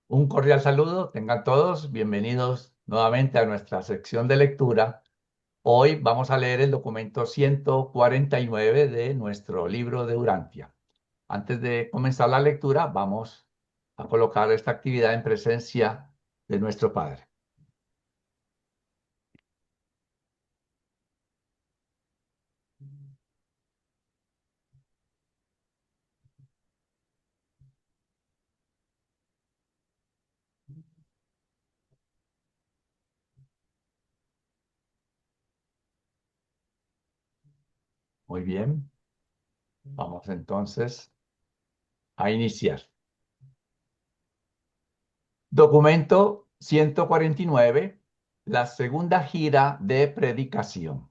Un cordial saludo, tengan todos bienvenidos nuevamente a nuestra sección de lectura. Hoy vamos a leer el documento 149 de nuestro libro de Urantia. Antes de comenzar la lectura, vamos a colocar esta actividad en presencia de nuestro Padre. Muy bien, vamos entonces a iniciar. Documento 149, la segunda gira de predicación.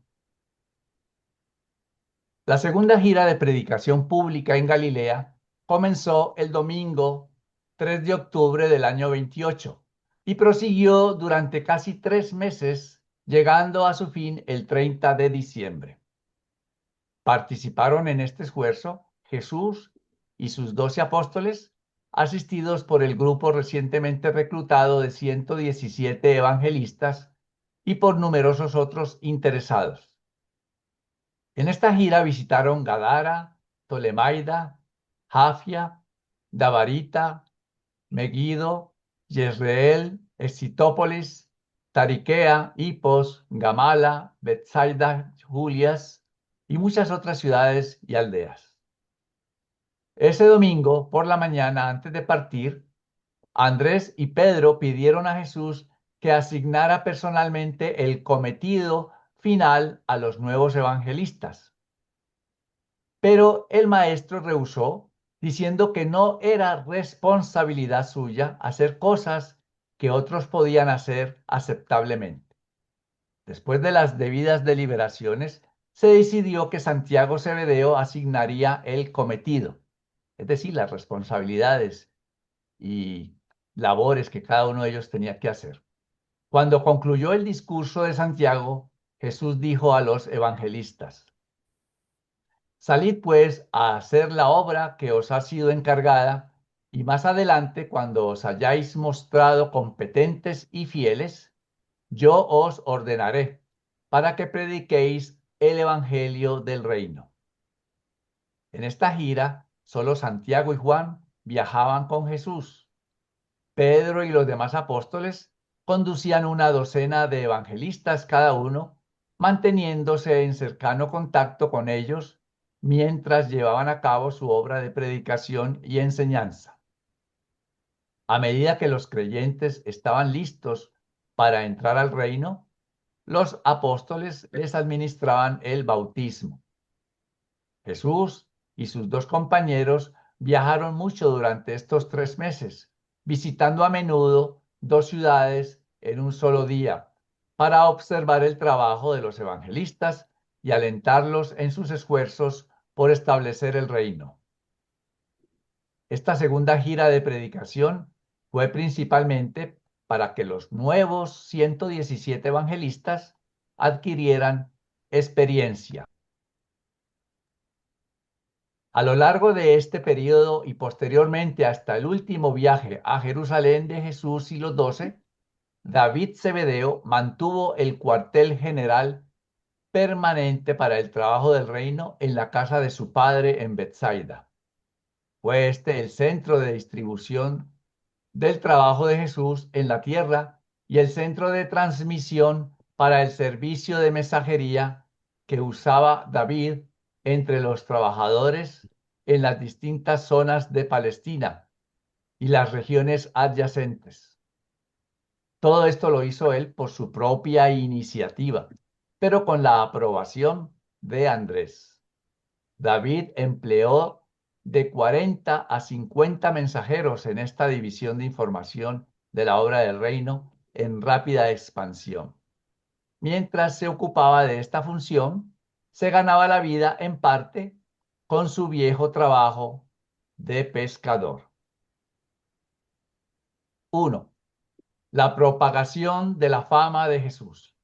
La segunda gira de predicación pública en Galilea comenzó el domingo 3 de octubre del año 28 y prosiguió durante casi 3 meses, llegando a su fin el 30 de diciembre. Participaron en este esfuerzo Jesús y sus 12 apóstoles, asistidos por el grupo recientemente reclutado de 117 evangelistas y por numerosos otros interesados. En esta gira visitaron Gadara, Tolemaida, Jafia, Dabarita, Megiddo, Jezreel, Escitópolis, Tariquea, Hipos, Gamala, Betsaida, Julias y muchas otras ciudades y aldeas. Ese domingo, por la mañana, antes de partir, Andrés y Pedro pidieron a Jesús que asignara personalmente el cometido final a los nuevos evangelistas. Pero el maestro rehusó, diciendo que no era responsabilidad suya hacer cosas que otros podían hacer aceptablemente. Después de las debidas deliberaciones, se decidió que Santiago Zebedeo asignaría el cometido, es decir, las responsabilidades y labores que cada uno de ellos tenía que hacer. Cuando concluyó el discurso de Santiago, Jesús dijo a los evangelistas: Salid pues a hacer la obra que os ha sido encargada, y más adelante, cuando os hayáis mostrado competentes y fieles, yo os ordenaré para que prediquéis el evangelio del reino. En esta gira, solo Santiago y Juan viajaban con Jesús. Pedro y los demás apóstoles conducían una docena de evangelistas cada uno, manteniéndose en cercano contacto con ellos mientras llevaban a cabo su obra de predicación y enseñanza. A medida que los creyentes estaban listos para entrar al reino, los apóstoles les administraban el bautismo. Jesús y sus dos compañeros viajaron mucho durante estos 3 meses, visitando a menudo 2 ciudades en un solo día, para observar el trabajo de los evangelistas y alentarlos en sus esfuerzos por establecer el reino. Esta segunda gira de predicación fue principalmente para que los nuevos 117 evangelistas adquirieran experiencia. A lo largo de este periodo y posteriormente hasta el último viaje a Jerusalén de Jesús y los 12, David Zebedeo mantuvo el cuartel general permanente para el trabajo del reino en la casa de su padre en Betsaida. Fue este el centro de distribución del trabajo de Jesús en la tierra y el centro de transmisión para el servicio de mensajería que usaba David entre los trabajadores en las distintas zonas de Palestina y las regiones adyacentes. Todo esto lo hizo él por su propia iniciativa, pero con la aprobación de Andrés. David empleó de 40 a 50 mensajeros en esta división de información de la obra del reino en rápida expansión. Mientras se ocupaba de esta función, se ganaba la vida en parte con su viejo trabajo de pescador. 1. La propagación de la fama de Jesús.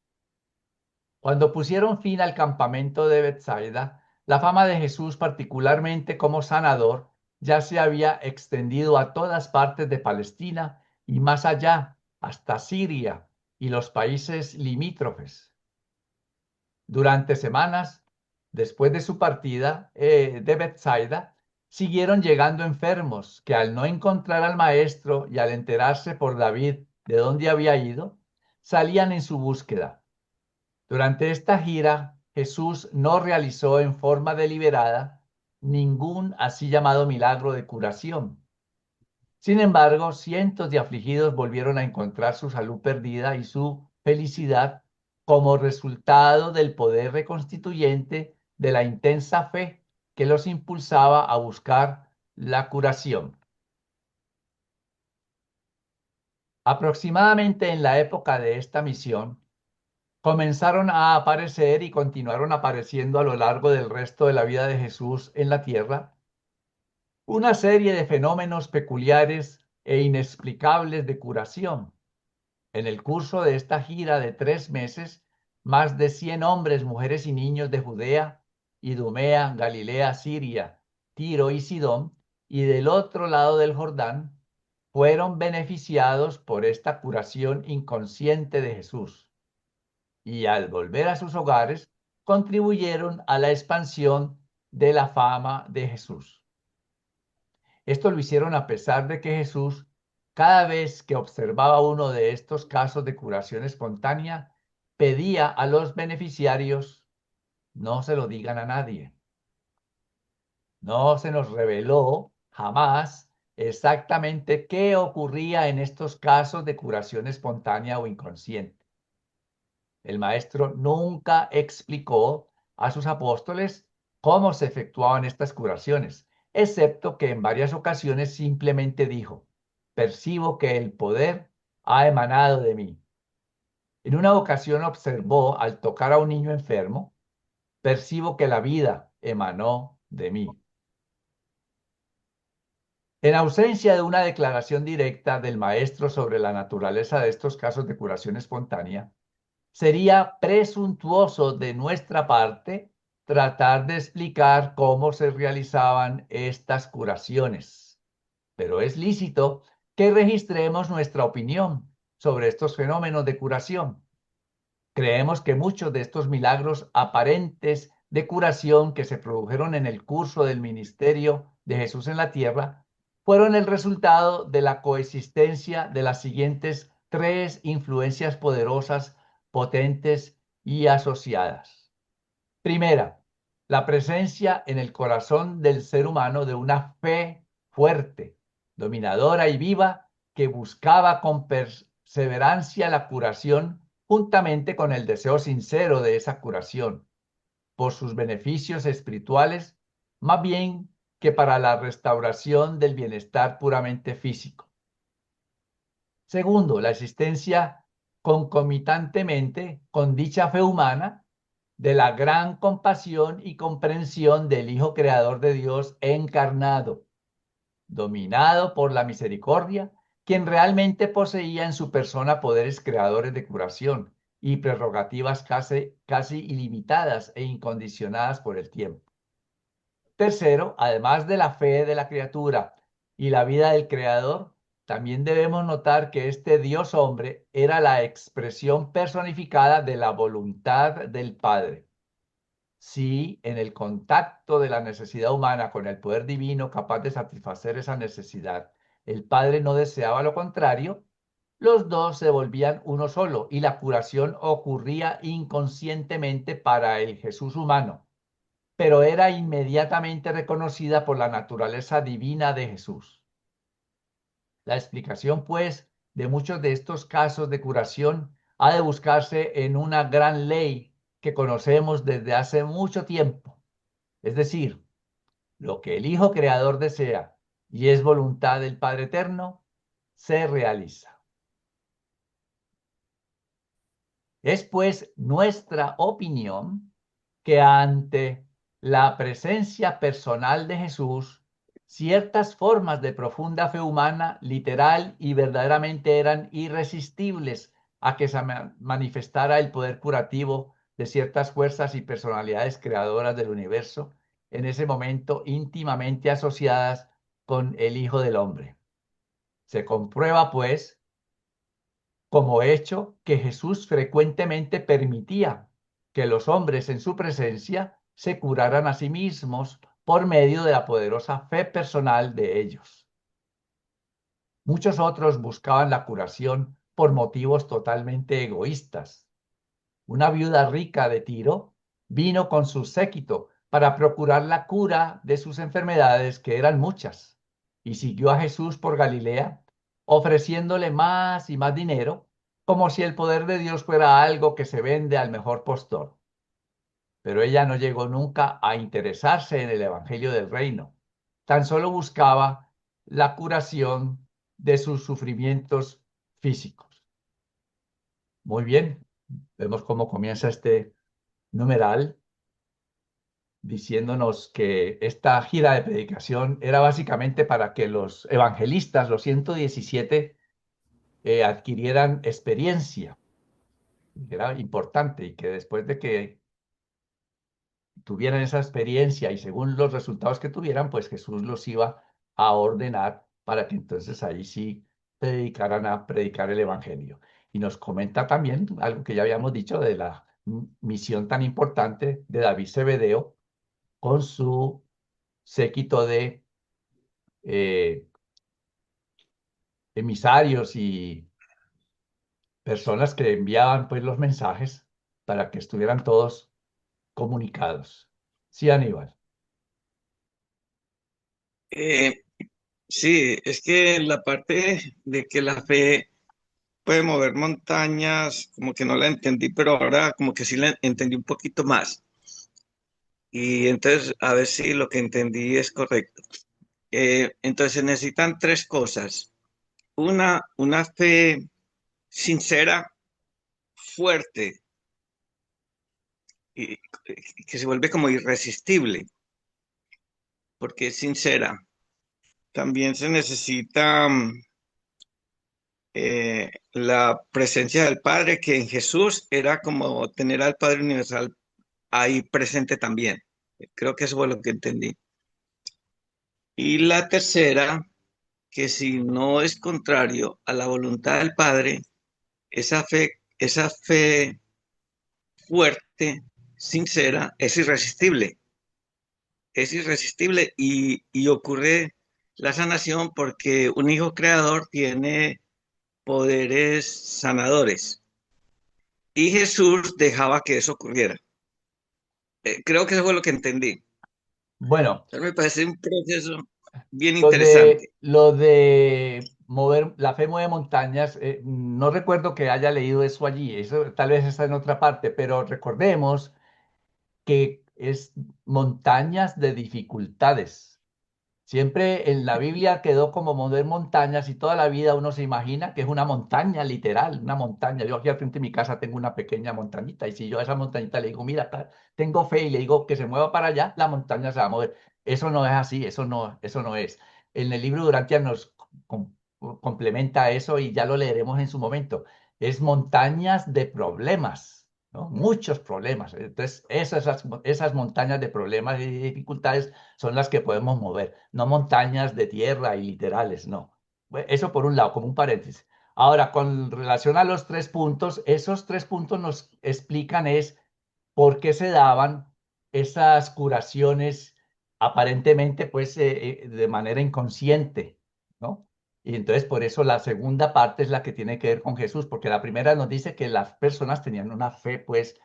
Cuando pusieron fin al campamento de Betsaida, la fama de Jesús, particularmente como sanador, ya se había extendido a todas partes de Palestina y más allá, hasta Siria y los países limítrofes. Durante semanas, después de su partida de Bethsaida, siguieron llegando enfermos que al no encontrar al maestro y al enterarse por David de dónde había ido, salían en su búsqueda. Durante esta gira, Jesús no realizó en forma deliberada ningún así llamado milagro de curación. Sin embargo, cientos de afligidos volvieron a encontrar su salud perdida y su felicidad como resultado del poder reconstituyente de la intensa fe que los impulsaba a buscar la curación. Aproximadamente en la época de esta misión, comenzaron a aparecer y continuaron apareciendo a lo largo del resto de la vida de Jesús en la tierra una serie de fenómenos peculiares e inexplicables de curación. En el curso de esta gira de 3 meses, más de 100 hombres, mujeres y niños de Judea, Idumea, Galilea, Siria, Tiro y Sidón, y del otro lado del Jordán, fueron beneficiados por esta curación inconsciente de Jesús. Y al volver a sus hogares, contribuyeron a la expansión de la fama de Jesús. Esto lo hicieron a pesar de que Jesús, cada vez que observaba uno de estos casos de curación espontánea, pedía a los beneficiarios, no se lo digan a nadie. No se nos reveló jamás exactamente qué ocurría en estos casos de curación espontánea o inconsciente. El maestro nunca explicó a sus apóstoles cómo se efectuaban estas curaciones, excepto que en varias ocasiones simplemente dijo: percibo que el poder ha emanado de mí. En una ocasión observó al tocar a un niño enfermo: percibo que la vida emanó de mí. En ausencia de una declaración directa del maestro sobre la naturaleza de estos casos de curación espontánea, sería presuntuoso de nuestra parte tratar de explicar cómo se realizaban estas curaciones, pero es lícito que registremos nuestra opinión sobre estos fenómenos de curación. Creemos que muchos de estos milagros aparentes de curación que se produjeron en el curso del ministerio de Jesús en la tierra fueron el resultado de la coexistencia de las siguientes tres influencias poderosas, potentes y asociadas. Primera, la presencia en el corazón del ser humano de una fe fuerte, dominadora y viva que buscaba con perseverancia la curación juntamente con el deseo sincero de esa curación, por sus beneficios espirituales, más bien que para la restauración del bienestar puramente físico. Segundo, la existencia concomitantemente con dicha fe humana de la gran compasión y comprensión del Hijo Creador de Dios encarnado, dominado por la misericordia, quien realmente poseía en su persona poderes creadores de curación y prerrogativas casi ilimitadas e incondicionadas por el tiempo. Tercero, además de la fe de la criatura y la vida del Creador, también debemos notar que este Dios hombre era la expresión personificada de la voluntad del Padre. Si en el contacto de la necesidad humana con el poder divino capaz de satisfacer esa necesidad, el Padre no deseaba lo contrario, los dos se volvían uno solo y la curación ocurría inconscientemente para el Jesús humano, pero era inmediatamente reconocida por la naturaleza divina de Jesús. La explicación, pues, de muchos de estos casos de curación ha de buscarse en una gran ley que conocemos desde hace mucho tiempo. Es decir, lo que el Hijo Creador desea y es voluntad del Padre Eterno, se realiza. Es pues nuestra opinión que ante la presencia personal de Jesús, ciertas formas de profunda fe humana, literal y verdaderamente eran irresistibles a que se manifestara el poder curativo de ciertas fuerzas y personalidades creadoras del universo, en ese momento íntimamente asociadas con el Hijo del Hombre. Se comprueba, pues, como hecho que Jesús frecuentemente permitía que los hombres en su presencia se curaran a sí mismos por medio de la poderosa fe personal de ellos. Muchos otros buscaban la curación por motivos totalmente egoístas. Una viuda rica de Tiro vino con su séquito para procurar la cura de sus enfermedades, que eran muchas, y siguió a Jesús por Galilea, ofreciéndole más y más dinero, como si el poder de Dios fuera algo que se vende al mejor postor. Pero ella no llegó nunca a interesarse en el Evangelio del Reino. Tan solo buscaba la curación de sus sufrimientos físicos. Muy bien, vemos cómo comienza este numeral diciéndonos que esta gira de predicación era básicamente para que los evangelistas, los 117, adquirieran experiencia, que era importante, y que después de que tuvieran esa experiencia y según los resultados que tuvieran, pues Jesús los iba a ordenar para que entonces ahí sí se dedicaran a predicar el evangelio. Y nos comenta también algo que ya habíamos dicho de la misión tan importante de David Zebedeo con su séquito de eh, emisarios y personas que enviaban pues los mensajes para que estuvieran todos comunicados. Sí, Aníbal. Eh, sí, es que la parte de que la fe puede mover montañas, como que no la entendí, pero ahora como que sí la entendí un poquito más. Y entonces, a ver si lo que entendí es correcto. Entonces se necesitan tres cosas. Una fe sincera, fuerte y que se vuelve como irresistible, porque es sincera. También se necesita la presencia del Padre, que en Jesús era como tener al Padre Universal ahí presente también. Creo que eso fue lo que entendí. Y la tercera, que si no es contrario a la voluntad del Padre, esa fe fuerte, sincera, es irresistible y ocurre la sanación porque un hijo creador tiene poderes sanadores y Jesús dejaba que eso ocurriera. Creo que eso fue lo que entendí. Bueno, Entonces me parece un proceso bien lo interesante. lo de mover, la fe mueve montañas, no recuerdo que haya leído eso allí, eso tal vez está en otra parte, pero recordemos que es montañas de dificultades. Siempre en la Biblia quedó como mover montañas y toda la vida uno se imagina que es una montaña literal, una montaña. Yo aquí al frente de mi casa tengo una pequeña montañita y si yo a esa montañita le digo, mira, tengo fe y le digo que se mueva para allá, la montaña se va a mover. Eso no es así, eso no es. En el libro Durantia nos com- complementa eso y ya lo leeremos en su momento. Es montañas de problemas, ¿no? Muchos problemas. Entonces, esas montañas de problemas y dificultades son las que podemos mover, no montañas de tierra y literales, no. Eso por un lado, como un paréntesis. Ahora, con relación a los 3 puntos, esos 3 puntos nos explican es por qué se daban esas curaciones aparentemente, pues, de manera inconsciente, ¿no? Y entonces, por eso la segunda parte es la que tiene que ver con Jesús, porque la primera nos dice que las personas tenían una fe, pues,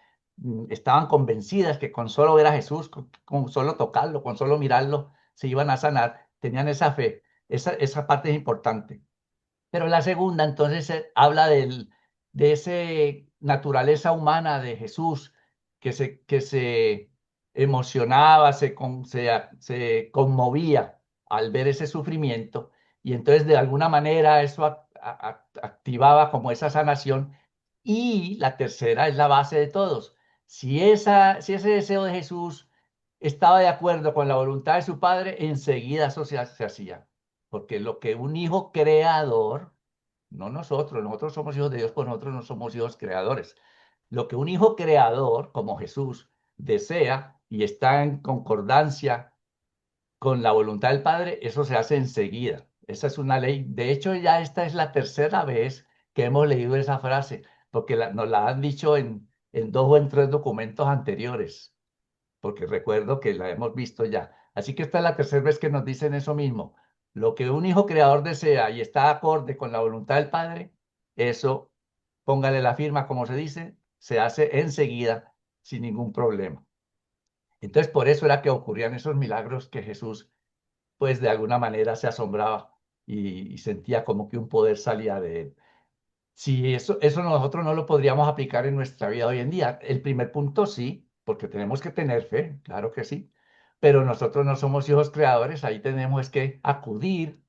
estaban convencidas que con solo ver a Jesús, con solo tocarlo, con solo mirarlo, se iban a sanar, tenían esa fe. Esa parte es importante. Pero la segunda, entonces, habla de esa naturaleza humana de Jesús que se emocionaba, se conmovía al ver ese sufrimiento. Y entonces, de alguna manera, eso activaba como esa sanación. Y la tercera es la base de todos. Si ese deseo de Jesús estaba de acuerdo con la voluntad de su Padre, enseguida eso se hacía. Porque lo que un hijo creador, no nosotros, nosotros somos hijos de Dios, pues nosotros no somos hijos creadores. Lo que un hijo creador, como Jesús, desea y está en concordancia con la voluntad del Padre, eso se hace enseguida. Esa es una ley. De hecho, ya esta es la tercera vez que hemos leído esa frase, porque nos la han dicho en dos o en tres documentos anteriores, porque recuerdo que la hemos visto ya. Así que esta es la tercera vez que nos dicen eso mismo. Lo que un hijo creador desea y está acorde con la voluntad del Padre, eso, póngale la firma, como se dice, se hace enseguida sin ningún problema. Entonces, por eso era que ocurrían esos milagros que Jesús, pues de alguna manera se asombraba y sentía como que un poder salía de él. Sí, eso nosotros no lo podríamos aplicar en nuestra vida hoy en día. El primer punto sí, porque tenemos que tener fe, claro que sí, pero nosotros no somos hijos creadores, ahí tenemos que acudir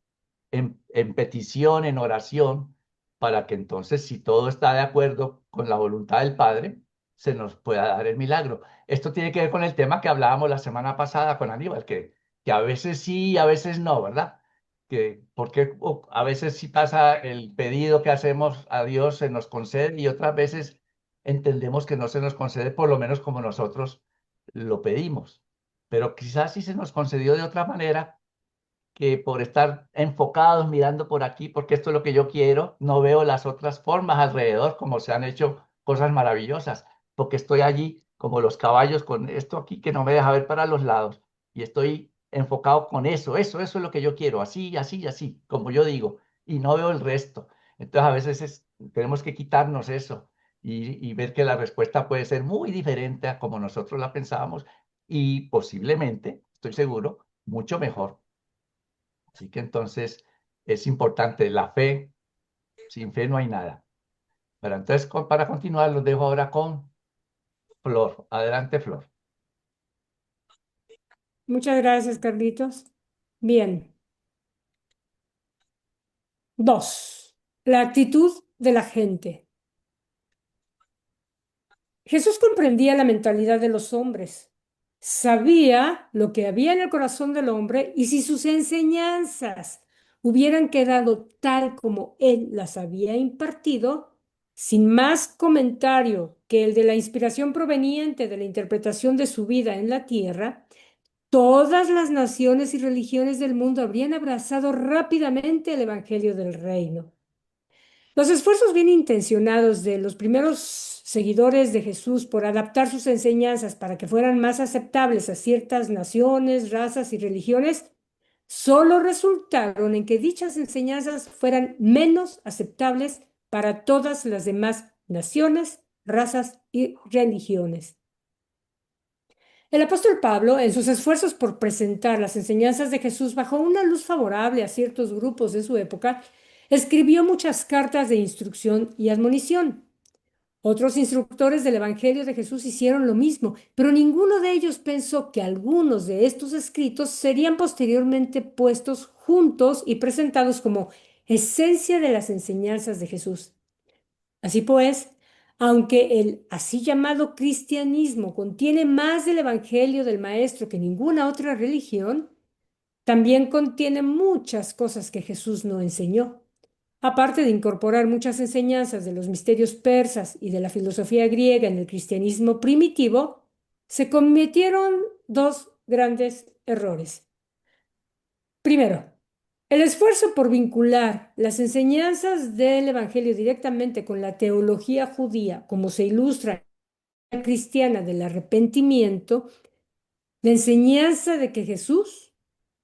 en petición, en oración, para que entonces, si todo está de acuerdo con la voluntad del Padre, se nos pueda dar el milagro. Esto tiene que ver con el tema que hablábamos la semana pasada con Aníbal, que a veces sí y a veces no, ¿verdad? Que porque a veces sí pasa el pedido que hacemos a Dios, se nos concede y otras veces entendemos que no se nos concede por lo menos como nosotros lo pedimos. Pero quizás si se nos concedió de otra manera que por estar enfocados mirando por aquí, porque esto es lo que yo quiero, no veo las otras formas alrededor, como se han hecho cosas maravillosas, porque estoy allí como los caballos con esto aquí que no me deja ver para los lados y estoy enfocado con eso es lo que yo quiero, así, así, así, como yo digo, y no veo el resto. Entonces a veces tenemos que quitarnos eso y ver que la respuesta puede ser muy diferente a como nosotros la pensábamos y posiblemente, estoy seguro, mucho mejor. Así que entonces es importante la fe, sin fe no hay nada. Pero entonces, para continuar, los dejo ahora con Flor. Adelante, Flor. Muchas gracias, Carlitos. Bien. 2. La actitud de la gente. Jesús comprendía la mentalidad de los hombres, sabía lo que había en el corazón del hombre y si sus enseñanzas hubieran quedado tal como él las había impartido, sin más comentario que el de la inspiración proveniente de la interpretación de su vida en la tierra, todas las naciones y religiones del mundo habrían abrazado rápidamente el Evangelio del Reino. Los esfuerzos bien intencionados de los primeros seguidores de Jesús por adaptar sus enseñanzas para que fueran más aceptables a ciertas naciones, razas y religiones, solo resultaron en que dichas enseñanzas fueran menos aceptables para todas las demás naciones, razas y religiones. El apóstol Pablo, en sus esfuerzos por presentar las enseñanzas de Jesús bajo una luz favorable a ciertos grupos de su época, escribió muchas cartas de instrucción y admonición. Otros instructores del Evangelio de Jesús hicieron lo mismo, pero ninguno de ellos pensó que algunos de estos escritos serían posteriormente puestos juntos y presentados como esencia de las enseñanzas de Jesús. Así pues, aunque el así llamado cristianismo contiene más del Evangelio del Maestro que ninguna otra religión, también contiene muchas cosas que Jesús no enseñó. Aparte de incorporar muchas enseñanzas de los misterios persas y de la filosofía griega en el cristianismo primitivo, se cometieron dos grandes errores. Primero, el esfuerzo por vincular las enseñanzas del Evangelio directamente con la teología judía, como se ilustra en la cristiana del arrepentimiento, la enseñanza de que Jesús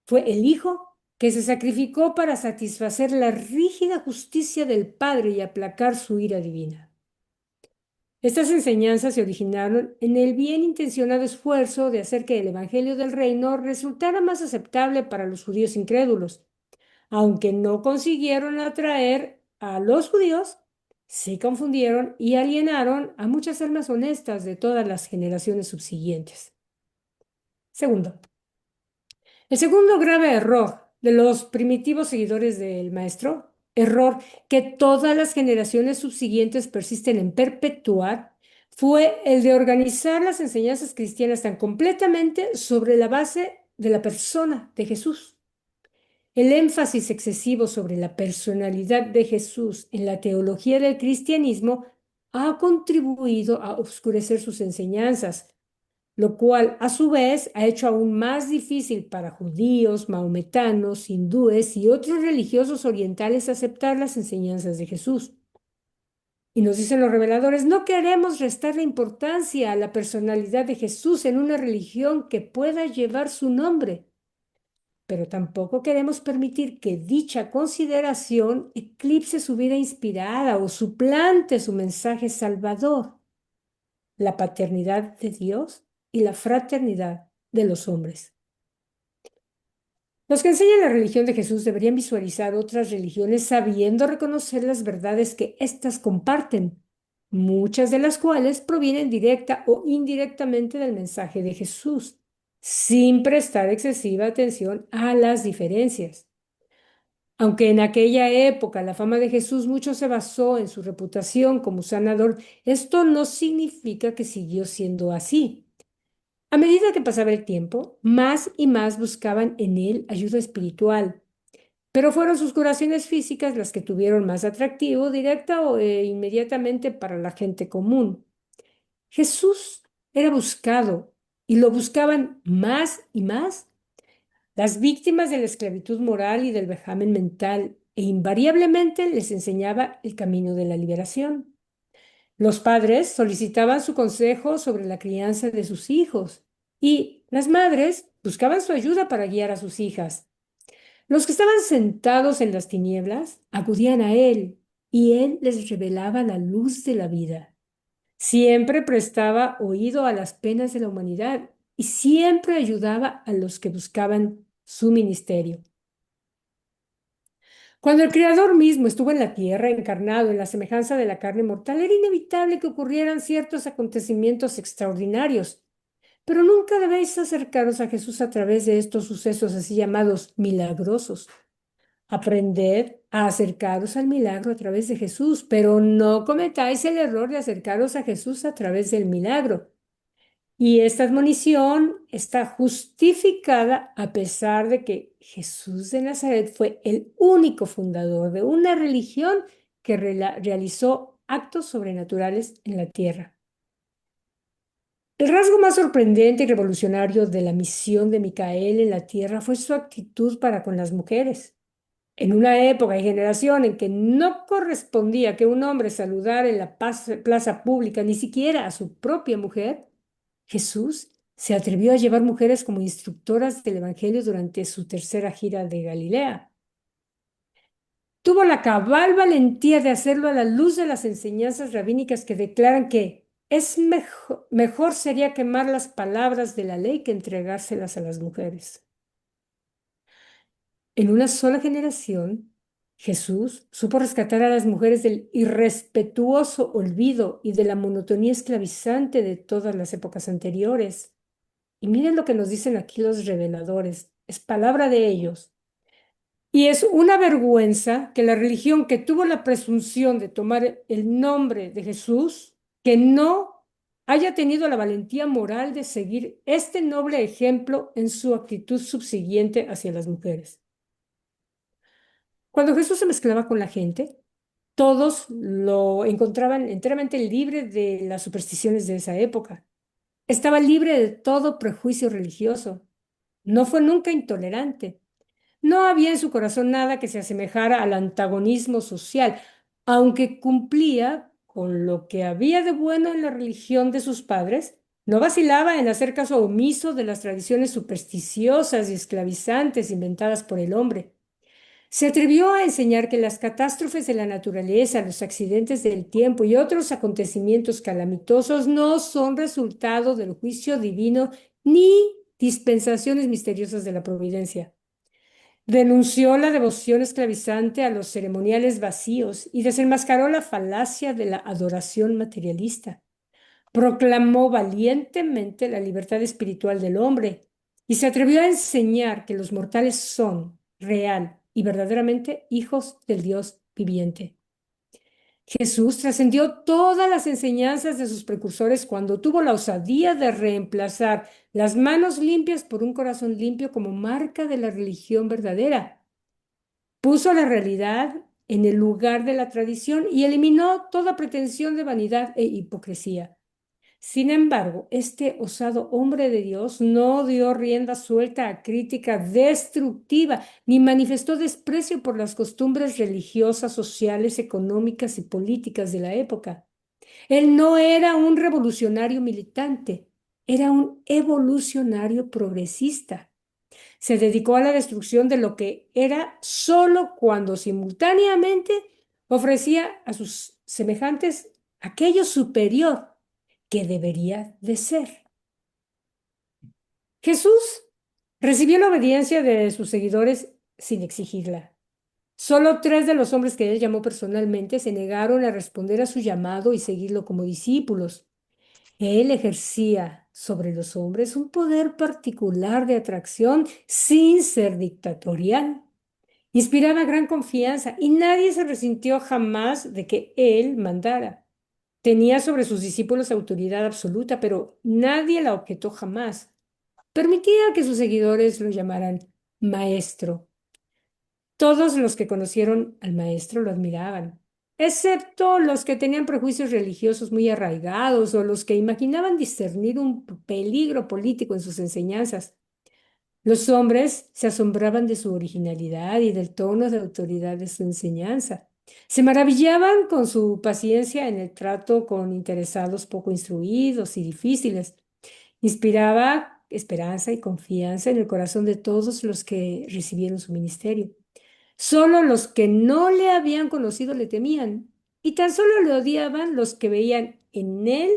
fue el Hijo que se sacrificó para satisfacer la rígida justicia del Padre y aplacar su ira divina. Estas enseñanzas se originaron en el bien intencionado esfuerzo de hacer que el Evangelio del Reino resultara más aceptable para los judíos incrédulos. Aunque no consiguieron atraer a los judíos, se confundieron y alienaron a muchas almas honestas de todas las generaciones subsiguientes. Segundo, el segundo grave error de los primitivos seguidores del Maestro, error que todas las generaciones subsiguientes persisten en perpetuar, fue el de organizar las enseñanzas cristianas tan completamente sobre la base de la persona de Jesús. El énfasis excesivo sobre la personalidad de Jesús en la teología del cristianismo ha contribuido a oscurecer sus enseñanzas, lo cual a su vez ha hecho aún más difícil para judíos, maometanos, hindúes y otros religiosos orientales aceptar las enseñanzas de Jesús. Y nos dicen los reveladores, no queremos restarle importancia a la personalidad de Jesús en una religión que pueda llevar su nombre, pero tampoco queremos permitir que dicha consideración eclipse su vida inspirada o suplante su mensaje salvador, la paternidad de Dios y la fraternidad de los hombres. Los que enseñan la religión de Jesús deberían visualizar otras religiones sabiendo reconocer las verdades que éstas comparten, muchas de las cuales provienen directa o indirectamente del mensaje de Jesús, sin prestar excesiva atención a las diferencias. Aunque en aquella época la fama de Jesús mucho se basó en su reputación como sanador, esto no significa que siguió siendo así. A medida que pasaba el tiempo, más y más buscaban en él ayuda espiritual, pero fueron sus curaciones físicas las que tuvieron más atractivo directa o inmediatamente para la gente común. Jesús era buscado y lo buscaban más y más las víctimas de la esclavitud moral y del vejamen mental, e invariablemente les enseñaba el camino de la liberación. Los padres solicitaban su consejo sobre la crianza de sus hijos y las madres buscaban su ayuda para guiar a sus hijas. Los que estaban sentados en las tinieblas acudían a él y él les revelaba la luz de la vida. Siempre prestaba oído a las penas de la humanidad y siempre ayudaba a los que buscaban su ministerio. Cuando el Creador mismo estuvo en la tierra, encarnado en la semejanza de la carne mortal, era inevitable que ocurrieran ciertos acontecimientos extraordinarios. Pero nunca debéis acercaros a Jesús a través de estos sucesos así llamados milagrosos. Aprended a acercaros al milagro a través de Jesús, pero no cometáis el error de acercaros a Jesús a través del milagro. Y esta admonición está justificada a pesar de que Jesús de Nazaret fue el único fundador de una religión que realizó actos sobrenaturales en la tierra. El rasgo más sorprendente y revolucionario de la misión de Micael en la tierra fue su actitud para con las mujeres. En una época y generación en que no correspondía que un hombre saludara en la plaza pública ni siquiera a su propia mujer, Jesús se atrevió a llevar mujeres como instructoras del Evangelio durante su tercera gira de Galilea. Tuvo la cabal valentía de hacerlo a la luz de las enseñanzas rabínicas que declaran que es mejor sería quemar las palabras de la ley que entregárselas a las mujeres. En una sola generación, Jesús supo rescatar a las mujeres del irrespetuoso olvido y de la monotonía esclavizante de todas las épocas anteriores. Y miren lo que nos dicen aquí los reveladores, es palabra de ellos. Y es una vergüenza que la religión que tuvo la presunción de tomar el nombre de Jesús, que no haya tenido la valentía moral de seguir este noble ejemplo en su actitud subsiguiente hacia las mujeres. Cuando Jesús se mezclaba con la gente, todos lo encontraban enteramente libre de las supersticiones de esa época. Estaba libre de todo prejuicio religioso. No fue nunca intolerante. No había en su corazón nada que se asemejara al antagonismo social, aunque cumplía con lo que había de bueno en la religión de sus padres, no vacilaba en hacer caso omiso de las tradiciones supersticiosas y esclavizantes inventadas por el hombre. Se atrevió a enseñar que las catástrofes de la naturaleza, los accidentes del tiempo y otros acontecimientos calamitosos no son resultado del juicio divino ni dispensaciones misteriosas de la providencia. Denunció la devoción esclavizante a los ceremoniales vacíos y desenmascaró la falacia de la adoración materialista. Proclamó valientemente la libertad espiritual del hombre y se atrevió a enseñar que los mortales son real y verdaderamente hijos del Dios viviente. Jesús trascendió todas las enseñanzas de sus precursores cuando tuvo la osadía de reemplazar las manos limpias por un corazón limpio como marca de la religión verdadera. Puso la realidad en el lugar de la tradición y eliminó toda pretensión de vanidad e hipocresía. Sin embargo, este osado hombre de Dios no dio rienda suelta a crítica destructiva, ni manifestó desprecio por las costumbres religiosas, sociales, económicas y políticas de la época. Él no era un revolucionario militante, era un evolucionario progresista. Se dedicó a la destrucción de lo que era solo cuando simultáneamente ofrecía a sus semejantes aquello superior que debería de ser. Jesús recibió la obediencia de sus seguidores sin exigirla. Solo 3 de los hombres que él llamó personalmente se negaron a responder a su llamado y seguirlo como discípulos. Él ejercía sobre los hombres un poder particular de atracción sin ser dictatorial. Inspiraba gran confianza y nadie se resintió jamás de que él mandara. Tenía sobre sus discípulos autoridad absoluta, pero nadie la objetó jamás. Permitía que sus seguidores lo llamaran maestro. Todos los que conocieron al maestro lo admiraban, excepto los que tenían prejuicios religiosos muy arraigados o los que imaginaban discernir un peligro político en sus enseñanzas. Los hombres se asombraban de su originalidad y del tono de autoridad de su enseñanza. Se maravillaban con su paciencia en el trato con interesados poco instruidos y difíciles. Inspiraba esperanza y confianza en el corazón de todos los que recibieron su ministerio. Solo los que no le habían conocido le temían, y tan solo le odiaban los que veían en él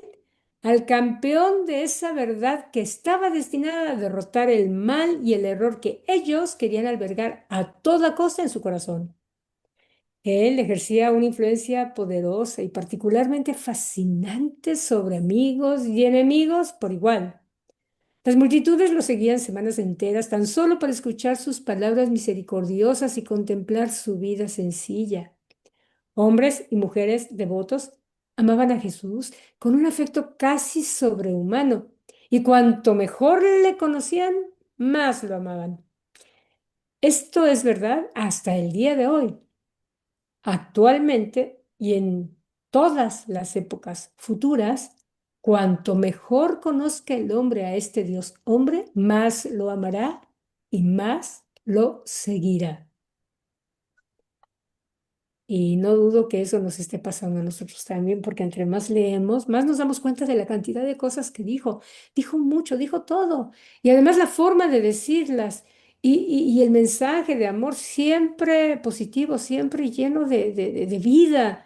al campeón de esa verdad que estaba destinada a derrotar el mal y el error que ellos querían albergar a toda costa en su corazón. Él ejercía una influencia poderosa y particularmente fascinante sobre amigos y enemigos por igual. Las multitudes lo seguían semanas enteras tan solo para escuchar sus palabras misericordiosas y contemplar su vida sencilla. Hombres y mujeres devotos amaban a Jesús con un afecto casi sobrehumano, y cuanto mejor le conocían, más lo amaban. Esto es verdad hasta el día de hoy. Actualmente y en todas las épocas futuras, cuanto mejor conozca el hombre a este Dios hombre, más lo amará y más lo seguirá. Y no dudo que eso nos esté pasando a nosotros también, porque entre más leemos, más nos damos cuenta de la cantidad de cosas que dijo. Dijo mucho, dijo todo. Y además la forma de decirlas y el mensaje de amor siempre positivo, siempre lleno de vida.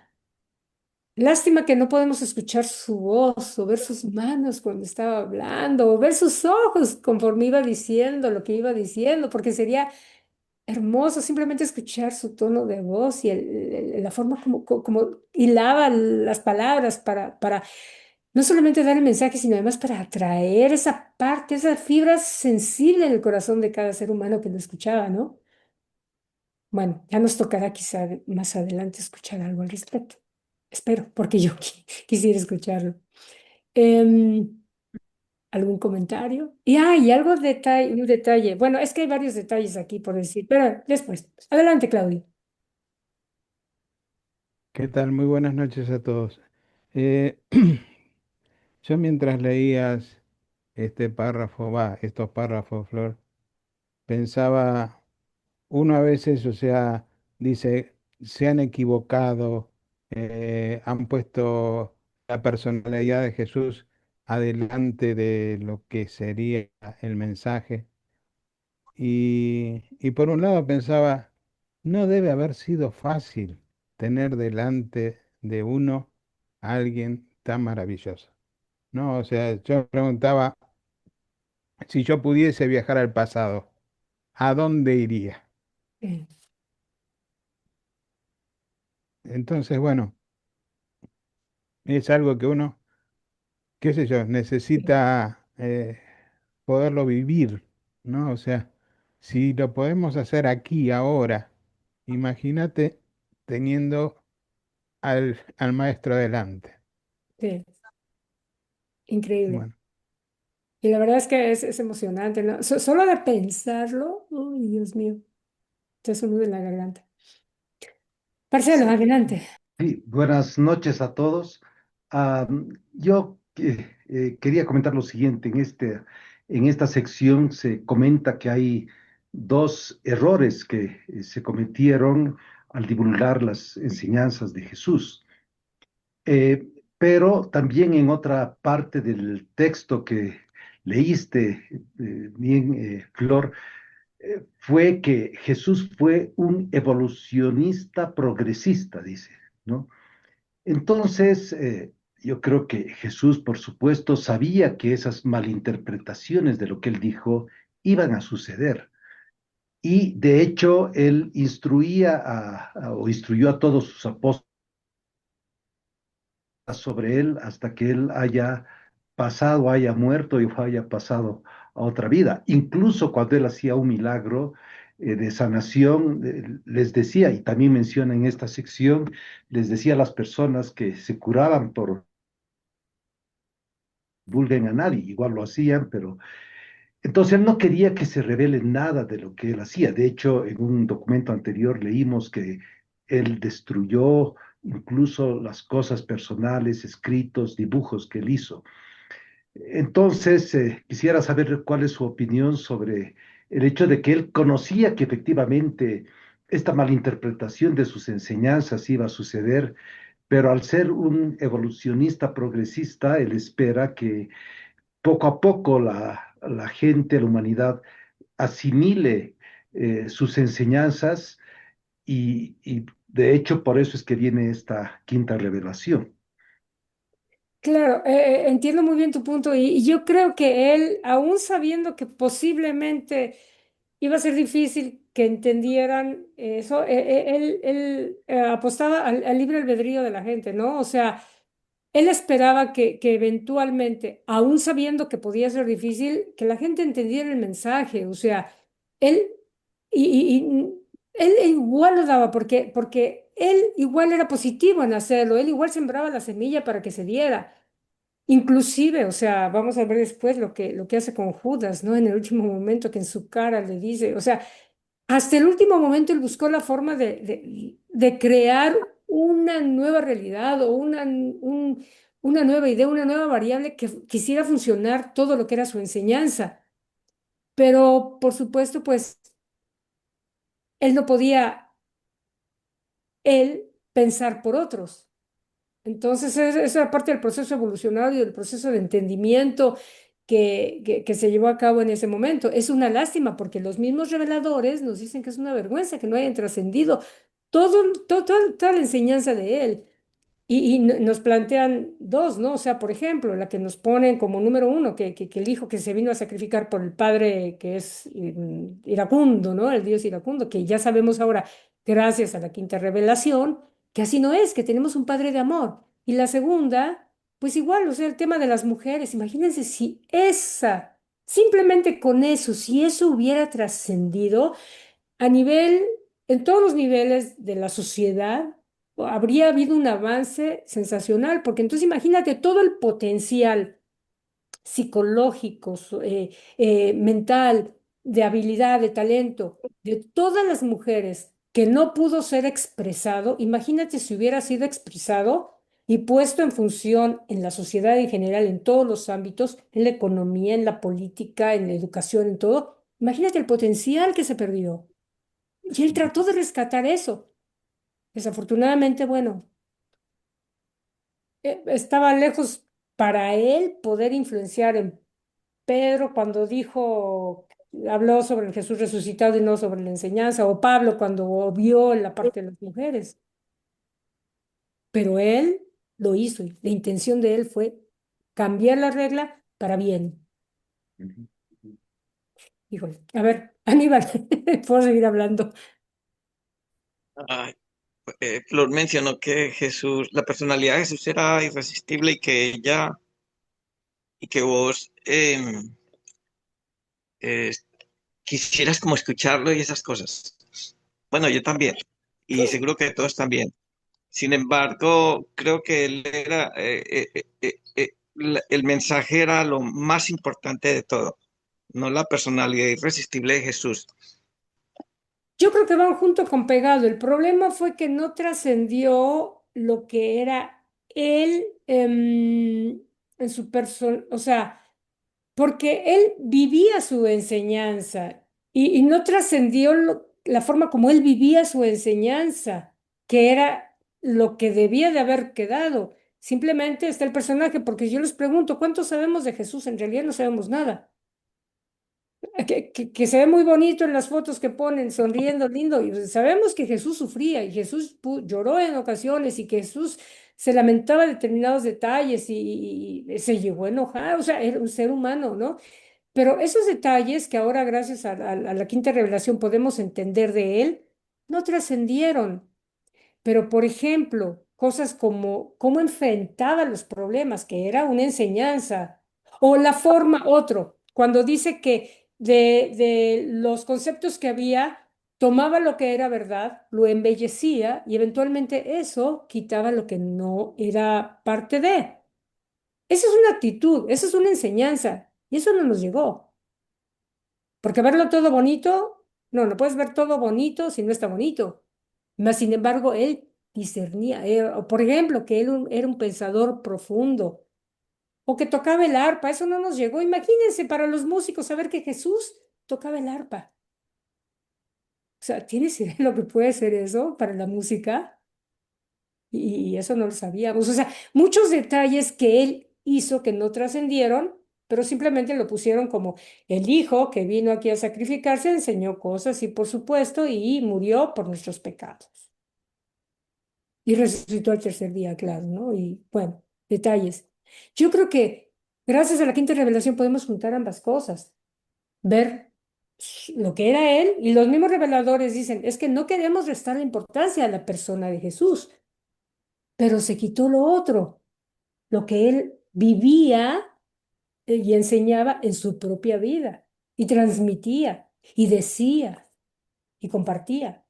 Lástima que no podemos escuchar su voz o ver sus manos cuando estaba hablando o ver sus ojos conforme iba diciendo lo que iba diciendo, porque sería hermoso simplemente escuchar su tono de voz y la forma como hilaba las palabras para no solamente dar el mensaje, sino además para atraer esa parte, esa fibra sensible en el corazón de cada ser humano que lo escuchaba, ¿no? Bueno, ya nos tocará quizá más adelante escuchar algo al respecto. Espero, porque yo quisiera escucharlo. Em, ¿Algún comentario? Y algo detalle, un detalle. Bueno, es que hay varios detalles aquí por decir, pero después. Adelante, Claudio. ¿Qué tal? Muy buenas noches a todos. Eh, yo mientras leías este párrafo, estos párrafos, Flor, pensaba, uno a veces, o sea, dice, se han equivocado, han puesto la personalidad de Jesús adelante de lo que sería el mensaje. Y por un lado pensaba, no debe haber sido fácil tener delante de uno a alguien tan maravilloso. No, o sea, yo me preguntaba si yo pudiese viajar al pasado, ¿a dónde iría? Eh, Entonces, bueno, es algo que uno, qué sé yo, necesita poderlo vivir, ¿no? O sea, si lo podemos hacer aquí, ahora, imagínate teniendo al maestro adelante. sí, increíble. Bueno, Y la verdad es que es emocionante, ¿no? Solo de pensarlo, uy, Dios mío, te hace un nudo en la garganta. Marcelo, Sí, adelante. sí, buenas noches a todos. Yo quería comentar lo siguiente. En esta sección se comenta que hay dos errores que se cometieron al divulgar las enseñanzas de Jesús. Pero también en otra parte del texto que leíste, bien, Flor, fue que Jesús fue un evolucionista progresista, dice, ¿no? Entonces, yo creo que Jesús, por supuesto, sabía que esas malinterpretaciones de lo que él dijo iban a suceder. Y de hecho, él o instruyó a todos sus apóstoles sobre él hasta que él haya pasado, haya muerto y haya pasado a otra vida. Incluso cuando él hacía un milagro de sanación, les decía, y también menciona en esta sección, les decía a las personas que se curaban por vulguen a nadie, igual lo hacían, pero entonces él no quería que se revele nada de lo que él hacía. De hecho, en un documento anterior leímos que él destruyó incluso las cosas personales, escritos, dibujos que él hizo. Entonces, quisiera saber cuál es su opinión sobre el hecho de que él conocía que efectivamente esta malinterpretación de sus enseñanzas iba a suceder, pero al ser un evolucionista progresista, él espera que poco a poco la gente, la humanidad, asimile sus enseñanzas y de hecho por eso es que viene esta quinta revelación. Claro, entiendo muy bien tu punto y yo creo que él, aún sabiendo que posiblemente iba a ser difícil que entendieran eso, él apostaba al libre albedrío de la gente, ¿no? O sea, él esperaba que eventualmente, aún sabiendo que podía ser difícil, que la gente entendiera el mensaje. O sea, él, él igual lo daba porque él igual era positivo en hacerlo, él igual sembraba la semilla para que se diera. Inclusive, o sea, vamos a ver después lo que hace con Judas, ¿no? En el último momento que en su cara le dice, o sea, hasta el último momento él buscó la forma de crear una nueva realidad o una nueva idea, una nueva variable que quisiera funcionar todo lo que era su enseñanza. Pero, por supuesto, pues él no podía, él, pensar por otros. Entonces, esa era parte del proceso evolucionario, del proceso de entendimiento que se llevó a cabo en ese momento. Es una lástima porque los mismos reveladores nos dicen que es una vergüenza que no hayan trascendido toda la enseñanza de él. Y nos plantean dos, ¿no? O sea, por ejemplo, la que nos ponen como número uno, que el hijo que se vino a sacrificar por el padre que es iracundo, ¿no? El dios iracundo, que ya sabemos ahora, gracias a la quinta revelación, que así no es, que tenemos un padre de amor. Y la segunda, pues igual, o sea, el tema de las mujeres. Imagínense si simplemente con eso, si eso hubiera trascendido a nivel, en todos los niveles de la sociedad, habría habido un avance sensacional, porque entonces imagínate todo el potencial psicológico, mental, de habilidad, de talento, de todas las mujeres que no pudo ser expresado. Imagínate si hubiera sido expresado y puesto en función en la sociedad en general, en todos los ámbitos, en la economía, en la política, en la educación, en todo. Imagínate el potencial que se perdió. Y él trató de rescatar eso. Desafortunadamente, bueno, estaba lejos para él poder influenciar en Pedro cuando habló sobre el Jesús resucitado y no sobre la enseñanza, o Pablo cuando vio la parte de las mujeres. Pero él lo hizo y la intención de él fue cambiar la regla para bien. Híjole, a ver, Aníbal, puedo seguir hablando. Ay, Flor mencionó que la personalidad de Jesús era irresistible y que vos eh, quisieras como escucharlo y esas cosas. Bueno, yo también, y seguro que todos también. Sin embargo, creo que el mensaje era lo más importante de todo, no la personalidad irresistible de Jesús. Yo creo que van junto con pegado. El problema fue que no trascendió lo que era él. en su persona, o sea, porque él vivía su enseñanza y no trascendió la forma como él vivía su enseñanza, que era lo que debía de haber quedado. Simplemente está el personaje, porque yo les pregunto, ¿cuánto sabemos de Jesús? En realidad no sabemos nada. Que se ve muy bonito en las fotos que ponen, sonriendo, lindo. Y sabemos que Jesús sufría y Jesús lloró en ocasiones y que Jesús se lamentaba de determinados detalles y se llegó a enojar, o sea, era un ser humano, ¿no? Pero esos detalles que ahora, gracias a la quinta revelación, podemos entender de él, no trascendieron. Pero, por ejemplo, cosas como cómo enfrentaba los problemas, que era una enseñanza, o la forma, otro, cuando dice que de los conceptos que había, tomaba lo que era verdad, lo embellecía y eventualmente eso quitaba lo que no era parte de. Esa es una actitud, esa es una enseñanza, y eso no nos llegó. Porque verlo todo bonito, no puedes ver todo bonito si no está bonito. Mas, sin embargo, él discernía, o por ejemplo, que él era un pensador profundo, o que tocaba el arpa, eso no nos llegó. Imagínense para los músicos saber que Jesús tocaba el arpa. O sea, ¿tienes idea de lo que puede ser eso para la música? Y eso no lo sabíamos. O sea, muchos detalles que él hizo que no trascendieron, pero simplemente lo pusieron como el hijo que vino aquí a sacrificarse, enseñó cosas y por supuesto, y murió por nuestros pecados. Y resucitó al tercer día, claro, ¿no? Y bueno, detalles. Yo creo que gracias a la quinta revelación podemos juntar ambas cosas, ver lo que era él y los mismos reveladores dicen, es que no queremos restar la importancia a la persona de Jesús, pero se quitó lo otro, lo que él vivía y enseñaba en su propia vida y transmitía y decía y compartía.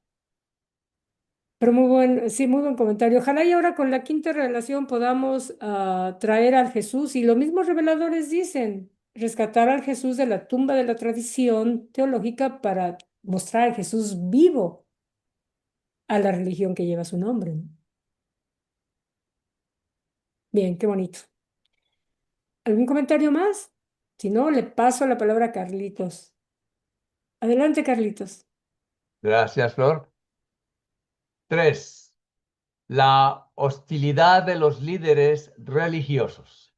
Pero muy buen, sí, muy buen comentario. Ojalá y ahora con la quinta revelación podamos traer al Jesús, y los mismos reveladores dicen, rescatar al Jesús de la tumba de la tradición teológica para mostrar al Jesús vivo a la religión que lleva su nombre, ¿no? Bien, qué bonito. ¿Algún comentario más? Si no, le paso la palabra a Carlitos. Adelante, Carlitos. Gracias, Flor. 3. La hostilidad de los líderes religiosos.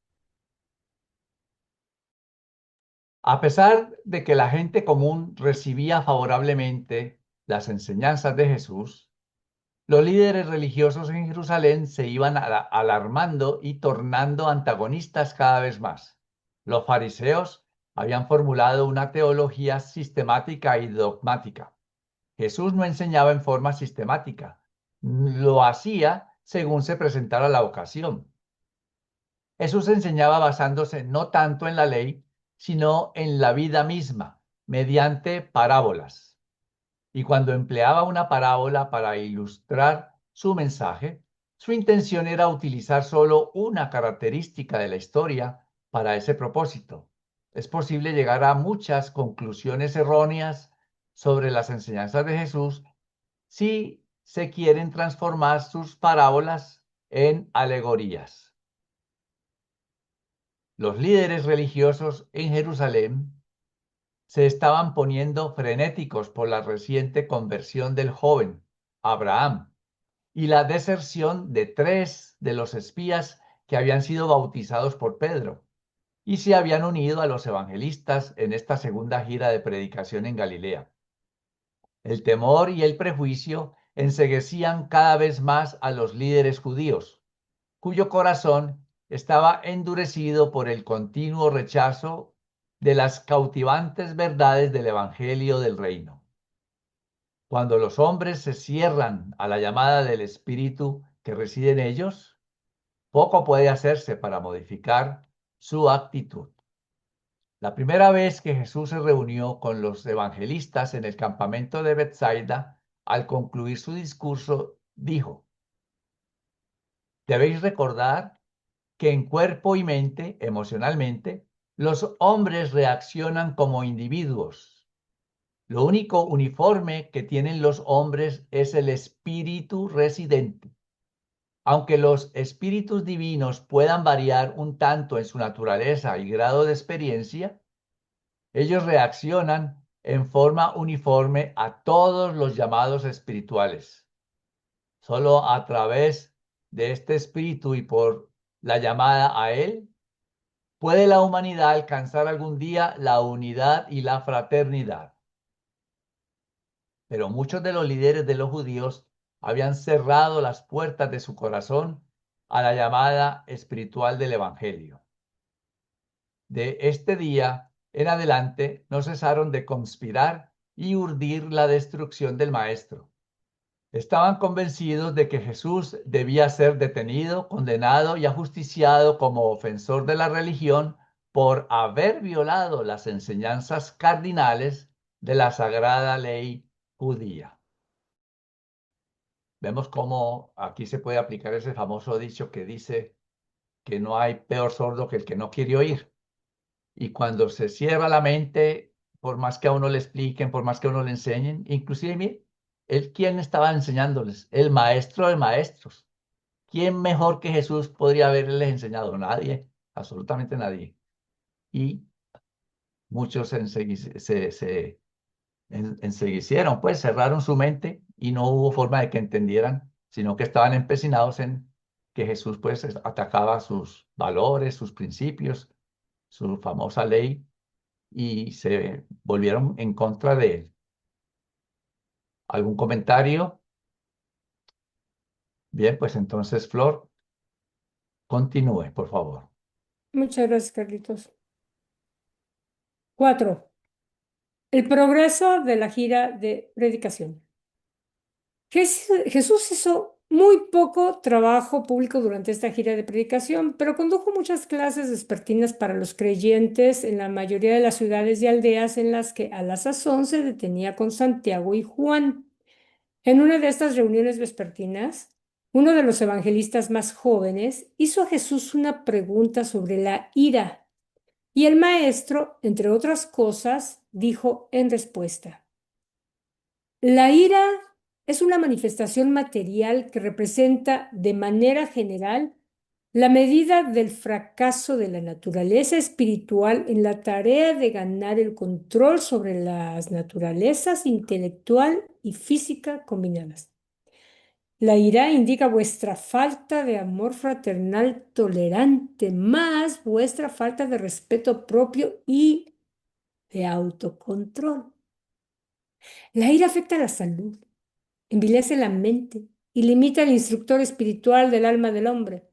A pesar de que la gente común recibía favorablemente las enseñanzas de Jesús, los líderes religiosos en Jerusalén se iban alarmando y tornando antagonistas cada vez más. Los fariseos habían formulado una teología sistemática y dogmática. Jesús no enseñaba en forma sistemática, lo hacía según se presentara la ocasión. Jesús enseñaba basándose no tanto en la ley, sino en la vida misma, mediante parábolas. Y cuando empleaba una parábola para ilustrar su mensaje, su intención era utilizar solo una característica de la historia para ese propósito. Es posible llegar a muchas conclusiones erróneas sobre las enseñanzas de Jesús si se quieren transformar sus parábolas en alegorías. Los líderes religiosos en Jerusalén se estaban poniendo frenéticos por la reciente conversión del joven Abraham y la deserción de 3 de los espías que habían sido bautizados por Pedro y se habían unido a los evangelistas en esta segunda gira de predicación en Galilea. El temor y el prejuicio enceguecían cada vez más a los líderes judíos, cuyo corazón estaba endurecido por el continuo rechazo de las cautivantes verdades del Evangelio del Reino. Cuando los hombres se cierran a la llamada del Espíritu que reside en ellos, poco puede hacerse para modificar su actitud. La primera vez que Jesús se reunió con los evangelistas en el campamento de Betsaida, al concluir su discurso, dijo: debéis recordar que en cuerpo y mente, emocionalmente, los hombres reaccionan como individuos. Lo único uniforme que tienen los hombres es el espíritu residente. Aunque los espíritus divinos puedan variar un tanto en su naturaleza y grado de experiencia, ellos reaccionan en forma uniforme a todos los llamados espirituales. Solo a través de este espíritu y por la llamada a él, puede la humanidad alcanzar algún día la unidad y la fraternidad. Pero muchos de los líderes de los judíos habían cerrado las puertas de su corazón a la llamada espiritual del Evangelio. De este día en adelante no cesaron de conspirar y urdir la destrucción del Maestro. Estaban convencidos de que Jesús debía ser detenido, condenado y ajusticiado como ofensor de la religión por haber violado las enseñanzas cardinales de la sagrada ley judía. Vemos cómo aquí se puede aplicar ese famoso dicho que dice que no hay peor sordo que el que no quiere oír. Y cuando se cierra la mente, por más que a uno le expliquen, por más que a uno le enseñen, inclusive, mire, él, ¿quién estaba enseñándoles? El maestro de maestros. ¿Quién mejor que Jesús podría haberles enseñado? Nadie, absolutamente nadie. Y muchos enseguecieron, pues cerraron su mente y no hubo forma de que entendieran, sino que estaban empecinados en que Jesús pues atacaba sus valores, sus principios, su famosa ley y se volvieron en contra de él. ¿Algún comentario? Bien, pues entonces, Flor, continúe, por favor. Muchas gracias, Carlitos. 4. El progreso de la gira de predicación. Jesús hizo muy poco trabajo público durante esta gira de predicación, pero condujo muchas clases vespertinas para los creyentes en la mayoría de las ciudades y aldeas en las que a la sazón se detenía con Santiago y Juan. En una de estas reuniones vespertinas, uno de los evangelistas más jóvenes hizo a Jesús una pregunta sobre la ira, y el maestro, entre otras cosas, dijo en respuesta: la ira es una manifestación material que representa de manera general la medida del fracaso de la naturaleza espiritual en la tarea de ganar el control sobre las naturalezas intelectual y física combinadas. La ira indica vuestra falta de amor fraternal tolerante, más vuestra falta de respeto propio y de autocontrol. La ira afecta a la salud, envilece la mente y limita el instructor espiritual del alma del hombre.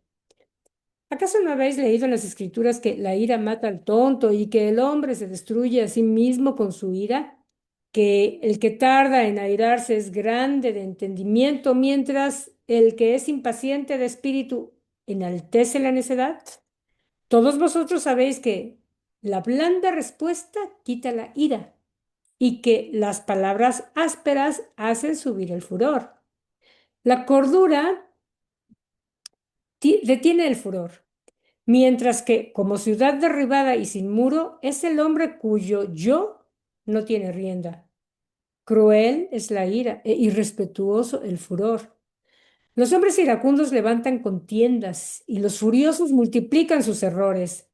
¿Acaso no habéis leído en las Escrituras que la ira mata al tonto y que el hombre se destruye a sí mismo con su ira? Que el que tarda en airarse es grande de entendimiento, mientras el que es impaciente de espíritu enaltece la necedad. Todos vosotros sabéis que la blanda respuesta quita la ira y que las palabras ásperas hacen subir el furor. La cordura detiene el furor, mientras que como ciudad derribada y sin muro es el hombre cuyo yo no tiene rienda. Cruel es la ira e irrespetuoso el furor. Los hombres iracundos levantan contiendas y los furiosos multiplican sus errores.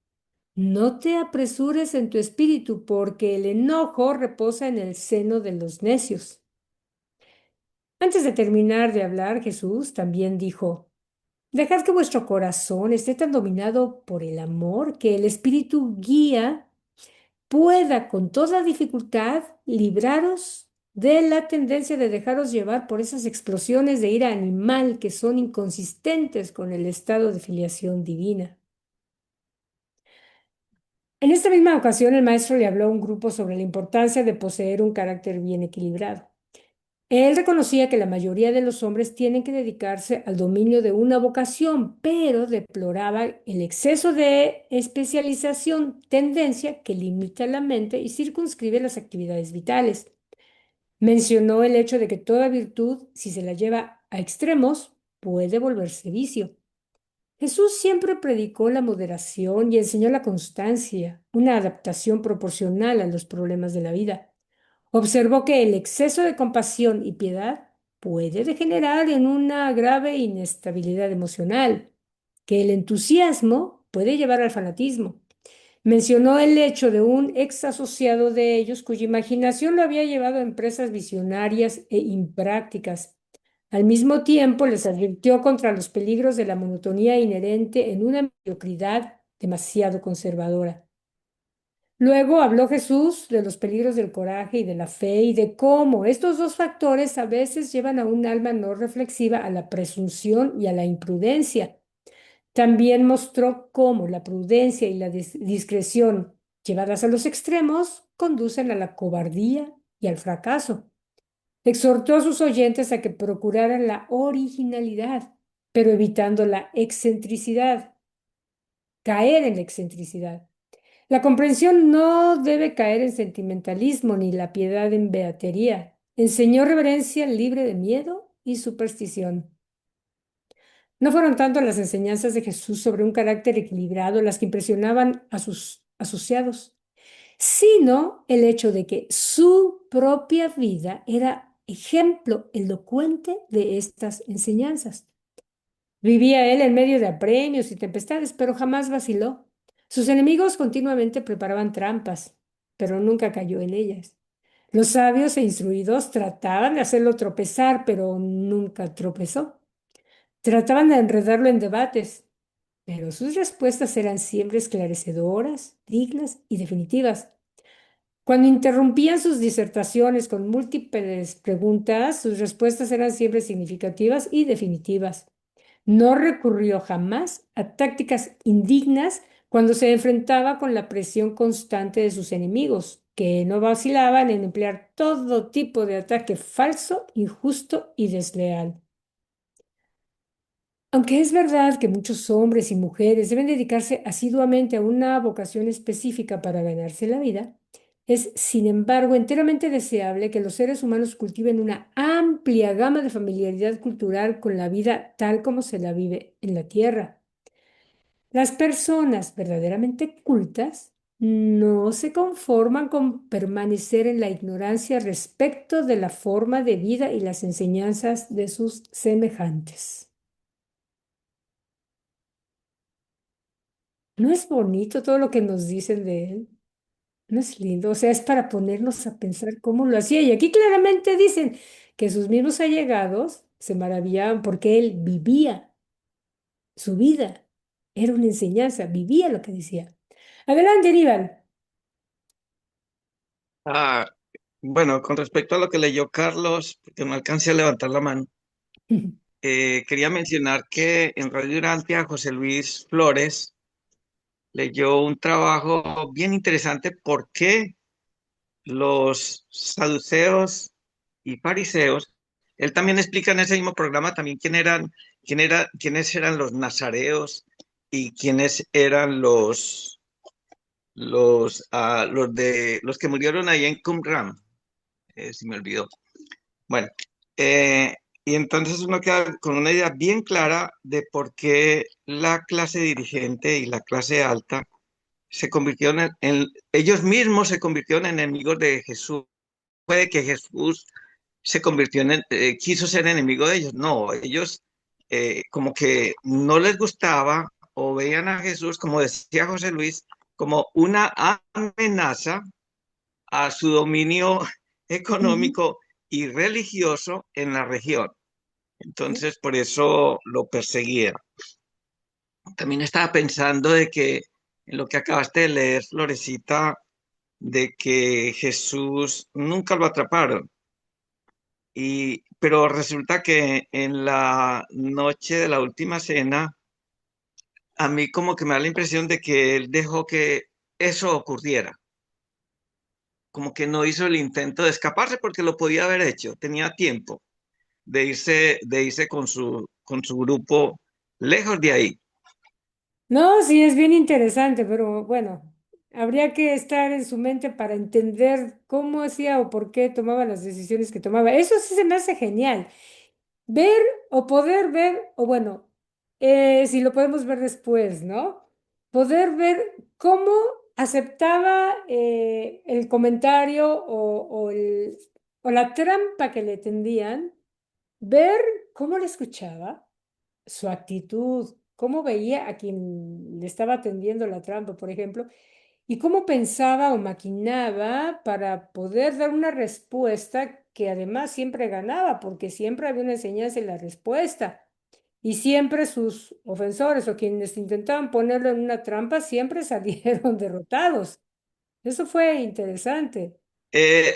No te apresures en tu espíritu, porque el enojo reposa en el seno de los necios. Antes de terminar de hablar, Jesús también dijo: dejad que vuestro corazón esté tan dominado por el amor que el espíritu guía pueda con toda dificultad libraros de la tendencia de dejaros llevar por esas explosiones de ira animal que son inconsistentes con el estado de filiación divina. En esta misma ocasión, el maestro le habló a un grupo sobre la importancia de poseer un carácter bien equilibrado. Él reconocía que la mayoría de los hombres tienen que dedicarse al dominio de una vocación, pero deploraba el exceso de especialización, tendencia que limita la mente y circunscribe las actividades vitales. Mencionó el hecho de que toda virtud, si se la lleva a extremos, puede volverse vicio. Jesús siempre predicó la moderación y enseñó la constancia, una adaptación proporcional a los problemas de la vida. Observó que el exceso de compasión y piedad puede degenerar en una grave inestabilidad emocional, que el entusiasmo puede llevar al fanatismo. Mencionó el hecho de un ex asociado de ellos cuya imaginación lo había llevado a empresas visionarias e imprácticas. Al mismo tiempo, les advirtió contra los peligros de la monotonía inherente en una mediocridad demasiado conservadora. Luego habló Jesús de los peligros del coraje y de la fe y de cómo estos dos factores a veces llevan a un alma no reflexiva a la presunción y a la imprudencia. También mostró cómo la prudencia y la discreción llevadas a los extremos conducen a la cobardía y al fracaso. Exhortó a sus oyentes a que procuraran la originalidad, pero evitando la excentricidad, caer en la excentricidad. La comprensión no debe caer en sentimentalismo ni la piedad en beatería. Enseñó reverencia libre de miedo y superstición. No fueron tanto las enseñanzas de Jesús sobre un carácter equilibrado las que impresionaban a sus asociados, sino el hecho de que su propia vida era ejemplo elocuente de estas enseñanzas. Vivía él en medio de apremios y tempestades, pero jamás vaciló. Sus enemigos continuamente preparaban trampas, pero nunca cayó en ellas. Los sabios e instruidos trataban de hacerlo tropezar, pero nunca tropezó. Trataban de enredarlo en debates, pero sus respuestas eran siempre esclarecedoras, dignas y definitivas. Cuando interrumpían sus disertaciones con múltiples preguntas, sus respuestas eran siempre significativas y definitivas. No recurrió jamás a tácticas indignas cuando se enfrentaba con la presión constante de sus enemigos, que no vacilaban en emplear todo tipo de ataque falso, injusto y desleal. Aunque es verdad que muchos hombres y mujeres deben dedicarse asiduamente a una vocación específica para ganarse la vida, es, sin embargo, enteramente deseable que los seres humanos cultiven una amplia gama de familiaridad cultural con la vida tal como se la vive en la Tierra. Las personas verdaderamente cultas no se conforman con permanecer en la ignorancia respecto de la forma de vida y las enseñanzas de sus semejantes. ¿No es bonito todo lo que nos dicen de él? ¿No es lindo? O sea, es para ponernos a pensar cómo lo hacía. Y aquí claramente dicen que sus mismos allegados se maravillaban porque él vivía su vida. Era una enseñanza, vivía lo que decía. Adelante, Aníbal. Ah, bueno, con respecto a lo que leyó Carlos, porque no alcancé a levantar la mano, quería mencionar que en Radio Durantia José Luis Flores leyó un trabajo bien interesante: por qué los saduceos y fariseos. Él también explica en ese mismo programa también quiénes eran los nazareos y quiénes eran los que murieron ahí en Qumran. Se me olvidó. Bueno, eh, y entonces uno queda con una idea bien clara de por qué la clase dirigente y la clase alta se convirtieron ellos mismos se convirtieron en enemigos de Jesús. Puede que Jesús quiso ser enemigo de ellos. No, ellos como que no les gustaba o veían a Jesús, como decía José Luis, como una amenaza a su dominio Ujú. económico y religioso en la región. Entonces, por eso lo perseguían. También estaba pensando de que en lo que acabaste de leer, Florecita, de que Jesús nunca lo atraparon. Pero resulta que en la noche de la última cena, a mí como que me da la impresión de que él dejó que eso ocurriera, como que no hizo el intento de escaparse porque lo podía haber hecho, tenía tiempo de irse con su grupo lejos de ahí. No, sí, es bien interesante, pero bueno, habría que estar en su mente para entender cómo hacía o por qué tomaba las decisiones que tomaba. Eso sí se me hace genial. Ver o poder ver, o bueno, si lo podemos ver después, ¿no? Poder ver cómo aceptaba el comentario o la trampa que le tendían ver cómo le escuchaba, su actitud, cómo veía a quien le estaba tendiendo la trampa, por ejemplo, y cómo pensaba o maquinaba para poder dar una respuesta que además siempre ganaba, porque siempre había una enseñanza en la respuesta. Y siempre sus ofensores o quienes intentaban ponerlo en una trampa siempre salieron derrotados. Eso fue interesante.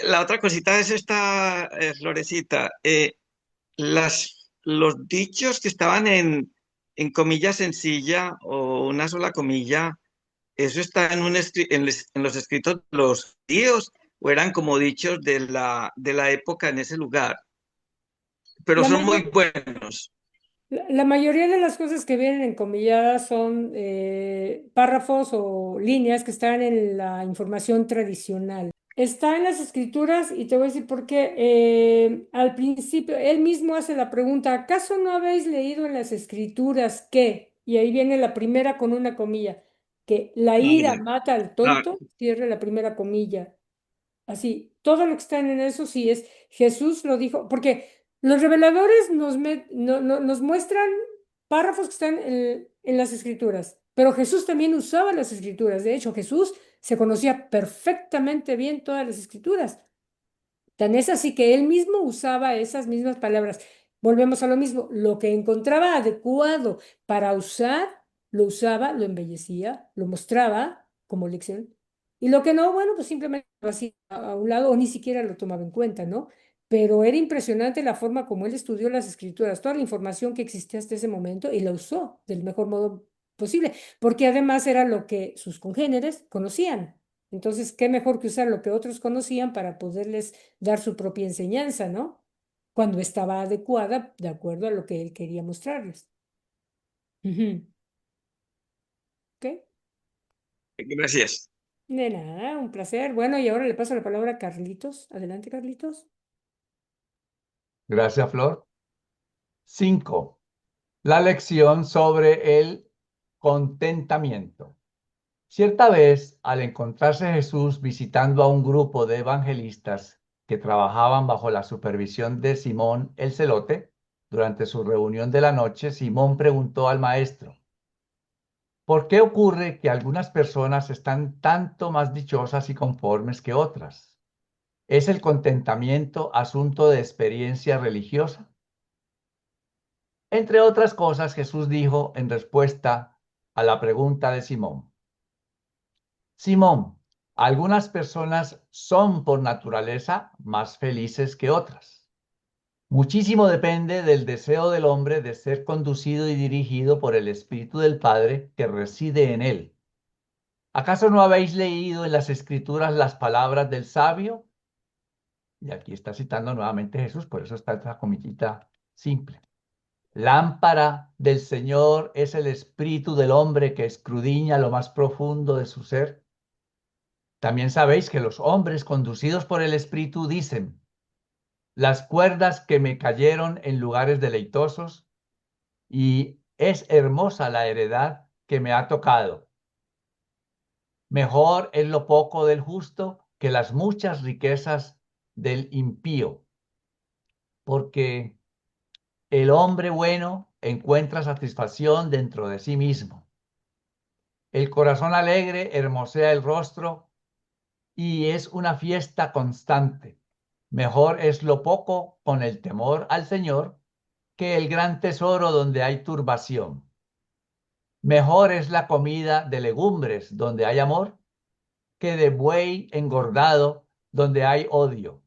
La otra cosita es esta, Florecita. Los dichos que estaban en comilla sencilla o una sola comilla, ¿eso está en los escritos de los judíos o eran como dichos de la época en ese lugar? Pero La son muy mayor- buenos. la mayoría de las cosas que vienen encomilladas son párrafos o líneas que están en la información tradicional. Está en las escrituras y te voy a decir por qué. Al principio, él mismo hace la pregunta, ¿acaso no habéis leído en las escrituras que? Y ahí viene la primera con una comilla, que la ira Claro, mata al claro. tonto, cierre la primera comilla. Así, todo lo que está en eso sí es, Jesús lo dijo, porque los reveladores nos muestran párrafos que están en las escrituras, pero Jesús también usaba las escrituras. De hecho, Jesús se conocía perfectamente bien todas las escrituras. Tan es así que él mismo usaba esas mismas palabras. Volvemos a lo mismo, lo que encontraba adecuado para usar, lo usaba, lo embellecía, lo mostraba como lección. Y lo que no, bueno, pues simplemente lo hacía a un lado o ni siquiera lo tomaba en cuenta, ¿no? Pero era impresionante la forma como él estudió las escrituras, toda la información que existía hasta ese momento y la usó del mejor modo posible, porque además era lo que sus congéneres conocían. Entonces, ¿qué mejor que usar lo que otros conocían para poderles dar su propia enseñanza, ¿no? Cuando estaba adecuada de acuerdo a lo que él quería mostrarles. Ujú. ¿Ok? Gracias. De nada, un placer. Bueno, y ahora le paso la palabra a Carlitos. Adelante, Carlitos. Gracias, Flor. 5. La lección sobre el contentamiento. Cierta vez, al encontrarse Jesús visitando a un grupo de evangelistas que trabajaban bajo la supervisión de Simón el Celote, durante su reunión de la noche, Simón preguntó al maestro, ¿por qué ocurre que algunas personas están tanto más dichosas y conformes que otras? ¿Es el contentamiento asunto de experiencia religiosa? Entre otras cosas, Jesús dijo en respuesta a la pregunta de Simón, Simón, algunas personas son por naturaleza más felices que otras. Muchísimo depende del deseo del hombre de ser conducido y dirigido por el Espíritu del Padre que reside en él. ¿Acaso no habéis leído en las Escrituras las palabras del sabio? Y aquí está citando nuevamente Jesús, por eso está esta comillita simple. Lámpara del Señor es el espíritu del hombre que escudriña lo más profundo de su ser. También sabéis que los hombres conducidos por el espíritu dicen, las cuerdas que me cayeron en lugares deleitosos y es hermosa la heredad que me ha tocado. Mejor es lo poco del justo que las muchas riquezas del impío, porque el hombre bueno encuentra satisfacción dentro de sí mismo. El corazón alegre hermosea el rostro y es una fiesta constante. Mejor es lo poco con el temor al Señor que el gran tesoro donde hay turbación. Mejor es la comida de legumbres donde hay amor que de buey engordado donde hay odio.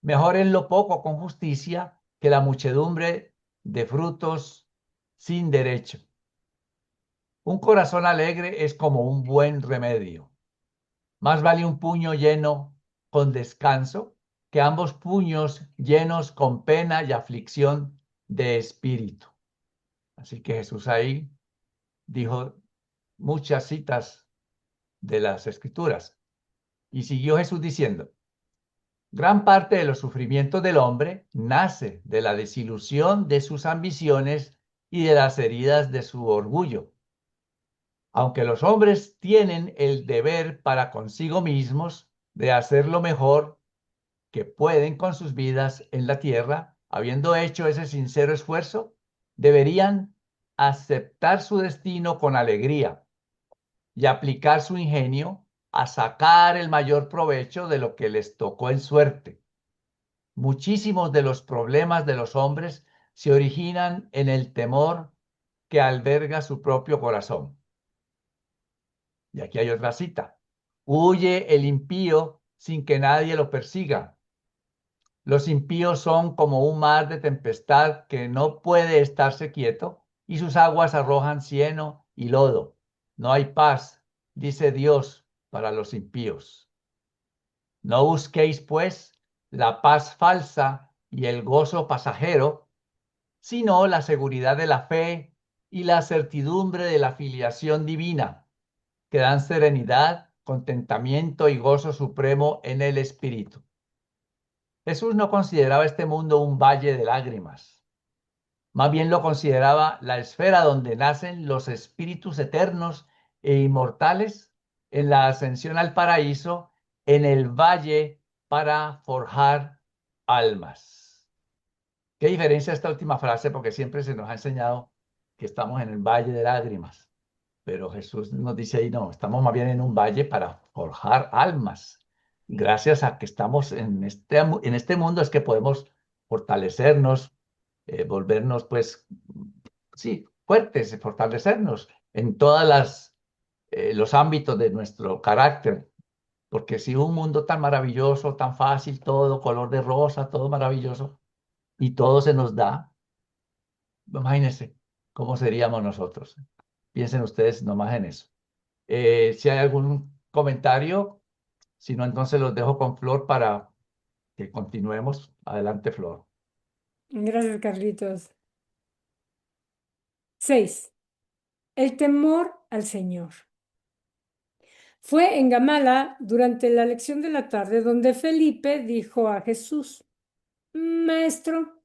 Mejor es lo poco con justicia que la muchedumbre de frutos sin derecho. Un corazón alegre es como un buen remedio. Más vale un puño lleno con descanso que ambos puños llenos con pena y aflicción de espíritu. Así que Jesús ahí dijo muchas citas de las Escrituras. Y siguió Jesús diciendo, gran parte de los sufrimientos del hombre nace de la desilusión de sus ambiciones y de las heridas de su orgullo. Aunque los hombres tienen el deber para consigo mismos de hacer lo mejor que pueden con sus vidas en la tierra, habiendo hecho ese sincero esfuerzo, deberían aceptar su destino con alegría y aplicar su ingenio a sacar el mayor provecho de lo que les tocó en suerte. Muchísimos de los problemas de los hombres se originan en el temor que alberga su propio corazón. Y aquí hay otra cita. Huye el impío sin que nadie lo persiga. Los impíos son como un mar de tempestad que no puede estarse quieto y sus aguas arrojan cieno y lodo. No hay paz, dice Dios, para los impíos. No busquéis, pues, la paz falsa y el gozo pasajero, sino la seguridad de la fe y la certidumbre de la filiación divina, que dan serenidad, contentamiento y gozo supremo en el Espíritu. Jesús no consideraba este mundo un valle de lágrimas, más bien lo consideraba la esfera donde nacen los espíritus eternos e inmortales en la ascensión al paraíso, en el valle para forjar almas. ¿Qué diferencia esta última frase? Porque siempre se nos ha enseñado que estamos en el valle de lágrimas, pero Jesús nos dice ahí, no, estamos más bien en un valle para forjar almas. Gracias a que estamos en este mundo es que podemos fortalecernos, volvernos, pues, sí, fuertes, fortalecernos en todas los ámbitos de nuestro carácter. Porque si un mundo tan maravilloso, tan fácil, todo color de rosa, todo maravilloso, y todo se nos da, imagínense cómo seríamos nosotros. Piensen ustedes nomás en eso. Si hay algún comentario, si no, entonces los dejo con Flor para que continuemos. Adelante, Flor. Gracias, Carlitos. 6. El temor al Señor. Fue en Gamala durante la lección de la tarde donde Felipe dijo a Jesús, Maestro,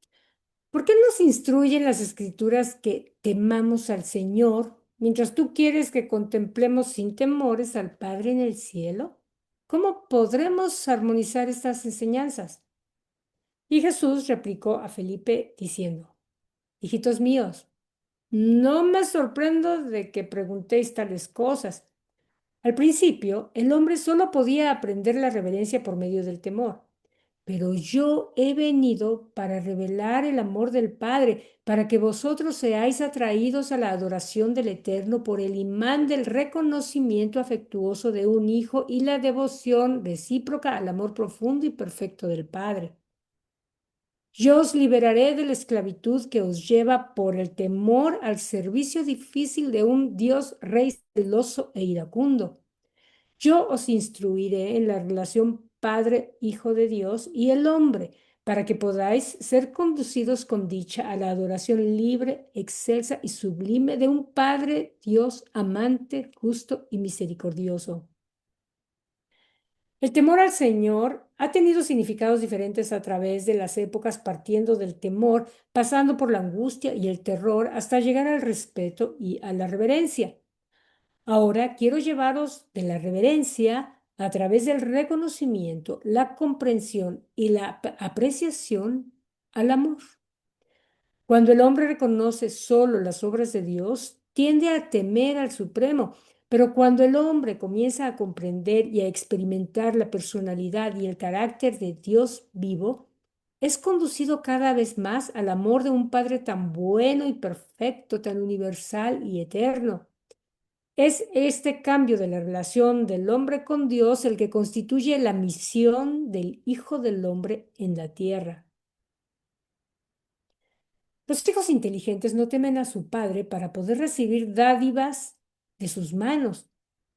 ¿por qué nos instruyen las Escrituras que temamos al Señor mientras tú quieres que contemplemos sin temores al Padre en el cielo? ¿Cómo podremos armonizar estas enseñanzas? Y Jesús replicó a Felipe diciendo, Hijitos míos, no me sorprendo de que preguntéis tales cosas. Al principio, el hombre solo podía aprender la reverencia por medio del temor. Pero yo he venido para revelar el amor del Padre, para que vosotros seáis atraídos a la adoración del Eterno por el imán del reconocimiento afectuoso de un hijo y la devoción recíproca al amor profundo y perfecto del Padre. Yo os liberaré de la esclavitud que os lleva por el temor al servicio difícil de un Dios rey celoso e iracundo. Yo os instruiré en la relación Padre-Hijo de Dios y el hombre, para que podáis ser conducidos con dicha a la adoración libre, excelsa y sublime de un Padre Dios amante, justo y misericordioso. El temor al Señor ha tenido significados diferentes a través de las épocas, partiendo del temor, pasando por la angustia y el terror, hasta llegar al respeto y a la reverencia. Ahora quiero llevaros de la reverencia a través del reconocimiento, la comprensión y la apreciación al amor. Cuando el hombre reconoce solo las obras de Dios, tiende a temer al Supremo, pero cuando el hombre comienza a comprender y a experimentar la personalidad y el carácter de Dios vivo, es conducido cada vez más al amor de un Padre tan bueno y perfecto, tan universal y eterno. Es este cambio de la relación del hombre con Dios el que constituye la misión del Hijo del Hombre en la tierra. Los hijos inteligentes no temen a su padre para poder recibir dádivas de sus manos,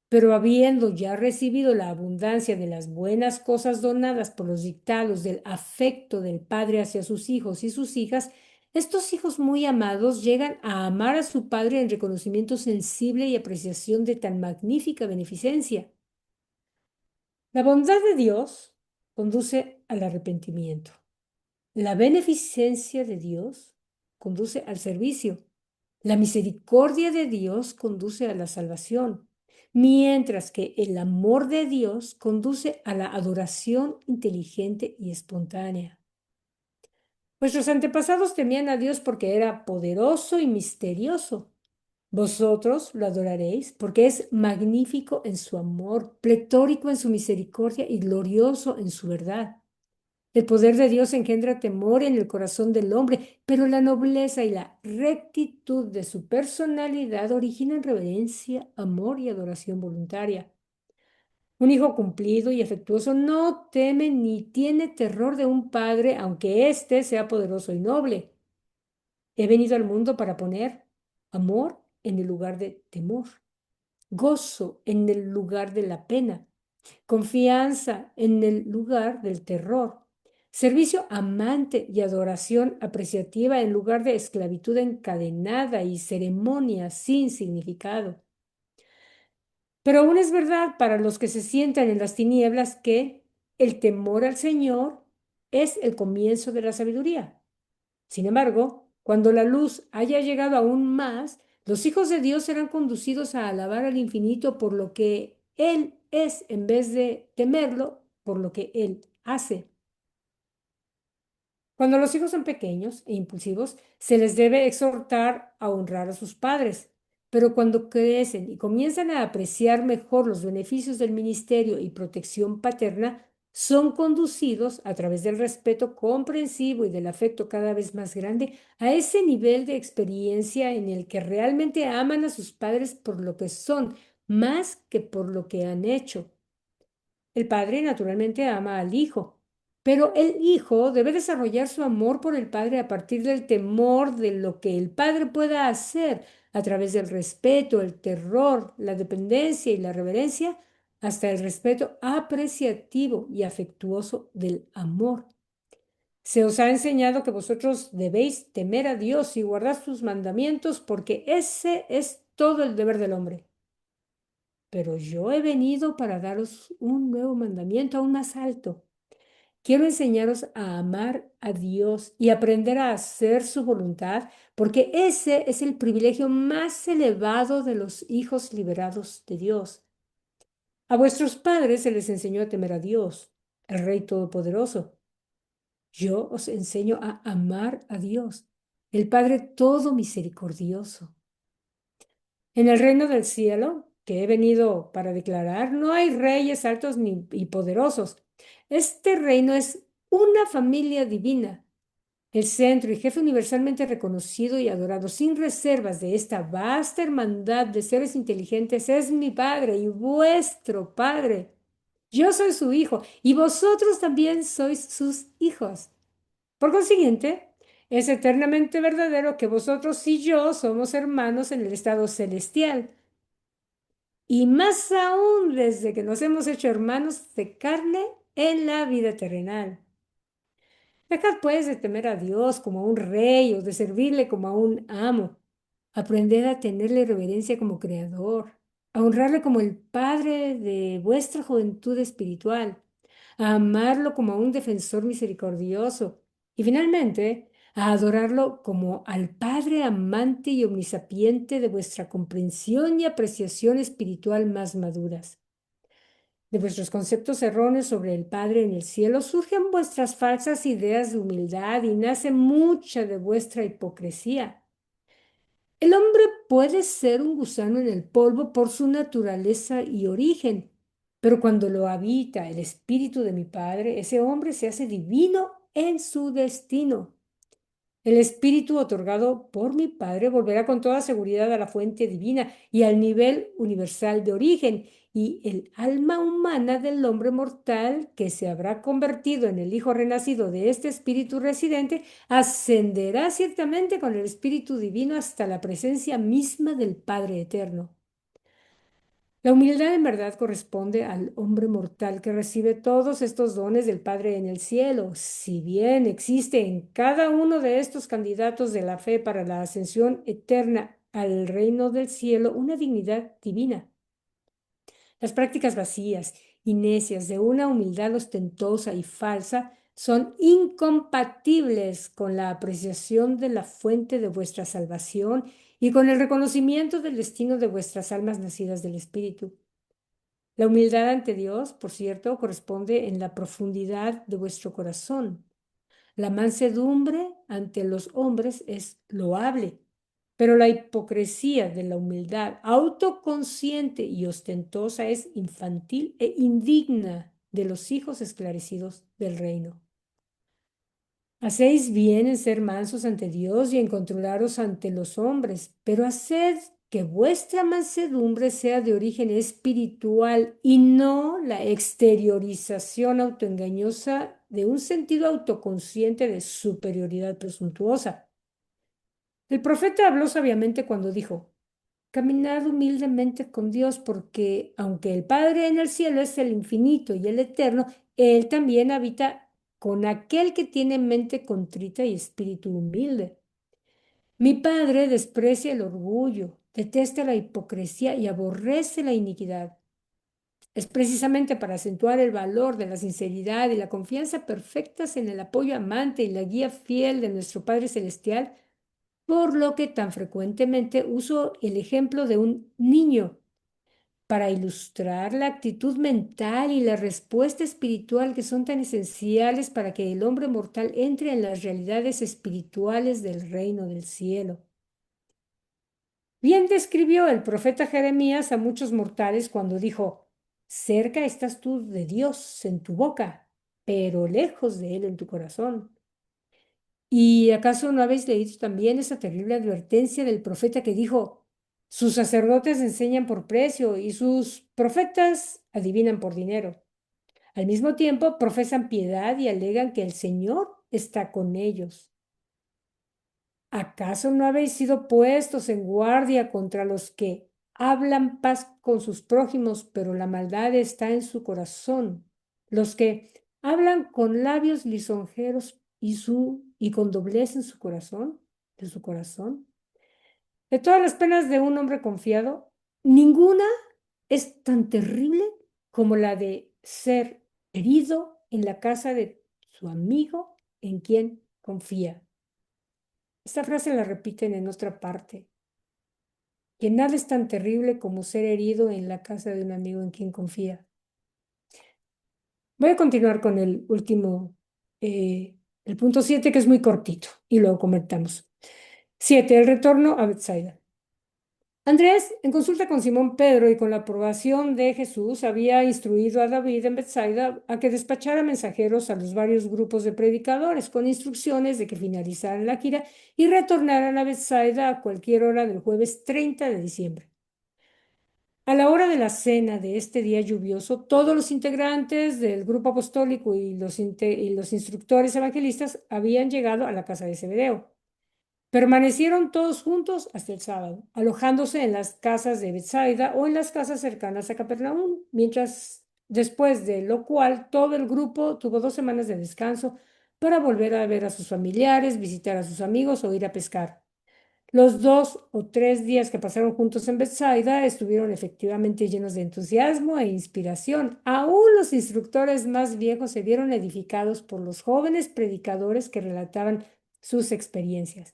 pero habiendo ya recibido la abundancia de las buenas cosas donadas por los dictados del afecto del padre hacia sus hijos y sus hijas, estos hijos muy amados llegan a amar a su padre en reconocimiento sensible y apreciación de tan magnífica beneficencia. La bondad de Dios conduce al arrepentimiento. La beneficencia de Dios conduce al servicio. La misericordia de Dios conduce a la salvación, mientras que el amor de Dios conduce a la adoración inteligente y espontánea. Vuestros antepasados temían a Dios porque era poderoso y misterioso. Vosotros lo adoraréis porque es magnífico en su amor, pletórico en su misericordia y glorioso en su verdad. El poder de Dios engendra temor en el corazón del hombre, pero la nobleza y la rectitud de su personalidad originan reverencia, amor y adoración voluntaria. Un hijo cumplido y afectuoso no teme ni tiene terror de un padre, aunque éste sea poderoso y noble. He venido al mundo para poner amor en el lugar de temor, gozo en el lugar de la pena, confianza en el lugar del terror, servicio amante y adoración apreciativa en lugar de esclavitud encadenada y ceremonia sin significado. Pero aún es verdad para los que se sientan en las tinieblas que el temor al Señor es el comienzo de la sabiduría. Sin embargo, cuando la luz haya llegado aún más, los hijos de Dios serán conducidos a alabar al infinito por lo que Él es en vez de temerlo por lo que Él hace. Cuando los hijos son pequeños e impulsivos, se les debe exhortar a honrar a sus padres. Pero cuando crecen y comienzan a apreciar mejor los beneficios del ministerio y protección paterna, son conducidos a través del respeto comprensivo y del afecto cada vez más grande a ese nivel de experiencia en el que realmente aman a sus padres por lo que son, más que por lo que han hecho. El padre naturalmente ama al hijo, pero el hijo debe desarrollar su amor por el padre a partir del temor de lo que el padre pueda hacer a través del respeto, el terror, la dependencia y la reverencia, hasta el respeto apreciativo y afectuoso del amor. Se os ha enseñado que vosotros debéis temer a Dios y guardar sus mandamientos porque ese es todo el deber del hombre. Pero yo he venido para daros un nuevo mandamiento aún más alto. Quiero enseñaros a amar a Dios y aprender a hacer su voluntad, porque ese es el privilegio más elevado de los hijos liberados de Dios. A vuestros padres se les enseñó a temer a Dios, el Rey Todopoderoso. Yo os enseño a amar a Dios, el Padre Todo Misericordioso. En el reino del cielo, que he venido para declarar, no hay reyes altos y poderosos. Este reino es una familia divina. El centro y jefe universalmente reconocido y adorado sin reservas de esta vasta hermandad de seres inteligentes es mi Padre y vuestro Padre. Yo soy su hijo y vosotros también sois sus hijos. Por consiguiente, es eternamente verdadero que vosotros y yo somos hermanos en el estado celestial y más aún desde que nos hemos hecho hermanos de carne en la vida terrenal. Dejad pues de temer a Dios como a un rey o de servirle como a un amo. Aprended a tenerle reverencia como creador, a honrarle como el Padre de vuestra juventud espiritual, a amarlo como a un defensor misericordioso y finalmente a adorarlo como al Padre amante y omnisapiente de vuestra comprensión y apreciación espiritual más maduras. De vuestros conceptos erróneos sobre el Padre en el cielo surgen vuestras falsas ideas de humildad y nace mucha de vuestra hipocresía. El hombre puede ser un gusano en el polvo por su naturaleza y origen, pero cuando lo habita el espíritu de mi Padre, ese hombre se hace divino en su destino. El espíritu otorgado por mi Padre volverá con toda seguridad a la fuente divina y al nivel universal de origen, y el alma humana del hombre mortal, que se habrá convertido en el Hijo renacido de este espíritu residente, ascenderá ciertamente con el espíritu divino hasta la presencia misma del Padre eterno. La humildad en verdad corresponde al hombre mortal que recibe todos estos dones del Padre en el cielo, si bien existe en cada uno de estos candidatos de la fe para la ascensión eterna al reino del cielo una dignidad divina. Las prácticas vacías y necias de una humildad ostentosa y falsa son incompatibles con la apreciación de la fuente de vuestra salvación y con el reconocimiento del destino de vuestras almas nacidas del Espíritu. La humildad ante Dios, por cierto, corresponde en la profundidad de vuestro corazón. La mansedumbre ante los hombres es loable, pero la hipocresía de la humildad autoconsciente y ostentosa es infantil e indigna de los hijos esclarecidos del reino. Hacéis bien en ser mansos ante Dios y en controlaros ante los hombres, pero haced que vuestra mansedumbre sea de origen espiritual y no la exteriorización autoengañosa de un sentido autoconsciente de superioridad presuntuosa. El profeta habló sabiamente cuando dijo: caminad humildemente con Dios, porque aunque el Padre en el cielo es el infinito y el eterno, Él también habita con aquel que tiene mente contrita y espíritu humilde. Mi Padre desprecia el orgullo, detesta la hipocresía y aborrece la iniquidad. Es precisamente para acentuar el valor de la sinceridad y la confianza perfectas en el apoyo amante y la guía fiel de nuestro Padre Celestial, por lo que tan frecuentemente uso el ejemplo de un niño para ilustrar la actitud mental y la respuesta espiritual que son tan esenciales para que el hombre mortal entre en las realidades espirituales del reino del cielo. Bien describió el profeta Jeremías a muchos mortales cuando dijo: cerca estás tú de Dios en tu boca, pero lejos de él en tu corazón. ¿Y acaso no habéis leído también esa terrible advertencia del profeta que dijo: sus sacerdotes enseñan por precio y sus profetas adivinan por dinero? Al mismo tiempo, profesan piedad y alegan que el Señor está con ellos. ¿Acaso no habéis sido puestos en guardia contra los que hablan paz con sus prójimos, pero la maldad está en su corazón? Los que hablan con labios lisonjeros y con doblez en su corazón, de su corazón. De todas las penas de un hombre confiado, ninguna es tan terrible como la de ser herido en la casa de su amigo en quien confía. Esta frase la repiten en otra parte: que nada es tan terrible como ser herido en la casa de un amigo en quien confía. Voy a continuar con el último, el punto 7, que es muy cortito, y luego comentamos. 7. El retorno a Bethsaida. Andrés, en consulta con Simón Pedro y con la aprobación de Jesús, había instruido a David en Bethsaida a que despachara mensajeros a los varios grupos de predicadores con instrucciones de que finalizaran la gira y retornaran a Bethsaida a cualquier hora del jueves 30 de diciembre. A la hora de la cena de este día lluvioso, todos los integrantes del grupo apostólico y los instructores evangelistas habían llegado a la casa de Zebedeo. Permanecieron todos juntos hasta el sábado, alojándose en las casas de Bethsaida o en las casas cercanas a Capernaum, después de lo cual todo el grupo tuvo 2 semanas de descanso para volver a ver a sus familiares, visitar a sus amigos o ir a pescar. Los 2 o 3 días que pasaron juntos en Bethsaida estuvieron efectivamente llenos de entusiasmo e inspiración. Aún los instructores más viejos se vieron edificados por los jóvenes predicadores que relataban sus experiencias.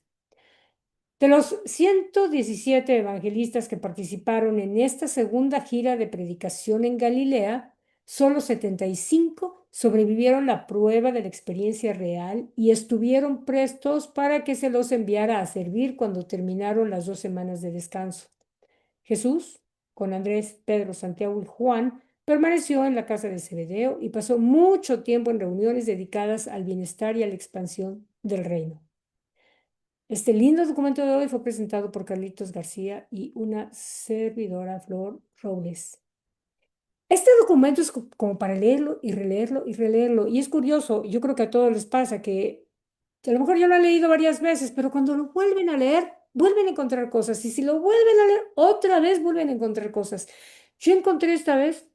De los 117 evangelistas que participaron en esta segunda gira de predicación en Galilea, solo 75 sobrevivieron la prueba de la experiencia real y estuvieron prestos para que se los enviara a servir cuando terminaron las 2 semanas de descanso. Jesús, con Andrés, Pedro, Santiago y Juan, permaneció en la casa de Zebedeo y pasó mucho tiempo en reuniones dedicadas al bienestar y a la expansión del reino. Este lindo documento de hoy fue presentado por Carlitos García y una servidora, Flor Robles. Este documento es como para leerlo y releerlo y releerlo. Y es curioso, yo creo que a todos les pasa que a lo mejor yo lo he leído varias veces, pero cuando lo vuelven a leer, vuelven a encontrar cosas. Y si lo vuelven a leer, otra vez vuelven a encontrar cosas. Yo encontré esta vez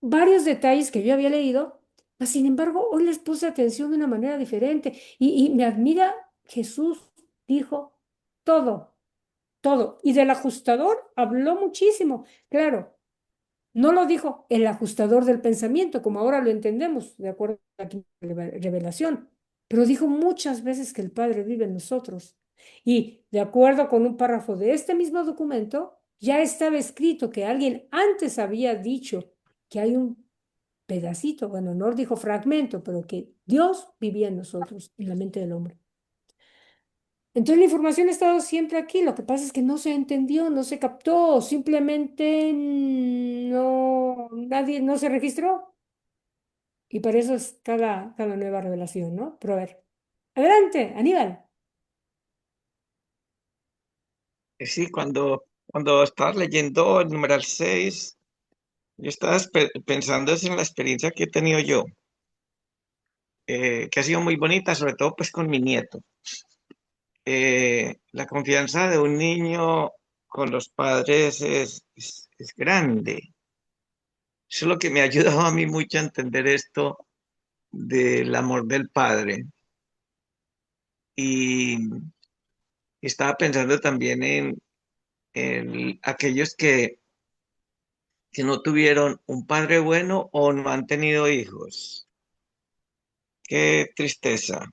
varios detalles que yo había leído, mas sin embargo, hoy les puse atención de una manera diferente. Y me admira, Jesús dijo todo, todo. Y del ajustador habló muchísimo. Claro, no lo dijo el ajustador del pensamiento, como ahora lo entendemos, de acuerdo a la revelación, pero dijo muchas veces que el Padre vive en nosotros. Y de acuerdo con un párrafo de este mismo documento, ya estaba escrito que alguien antes había dicho que hay un pedacito, bueno, no dijo fragmento, pero que Dios vivía en nosotros, en la mente del hombre. Entonces la información ha estado siempre aquí, lo que pasa es que no se entendió, no se captó, simplemente no, nadie, no se registró. Y para eso es cada nueva revelación, ¿no? Pero a ver, adelante, Aníbal. Sí, cuando estabas leyendo el numeral 6, yo estaba pensando es en la experiencia que he tenido yo, que ha sido muy bonita, sobre todo pues con mi nieto. La confianza de un niño con los padres es grande. Eso es lo que me ha ayudado a mí mucho a entender esto del amor del padre. Y estaba pensando también en aquellos que no tuvieron un padre bueno o no han tenido hijos. Qué tristeza.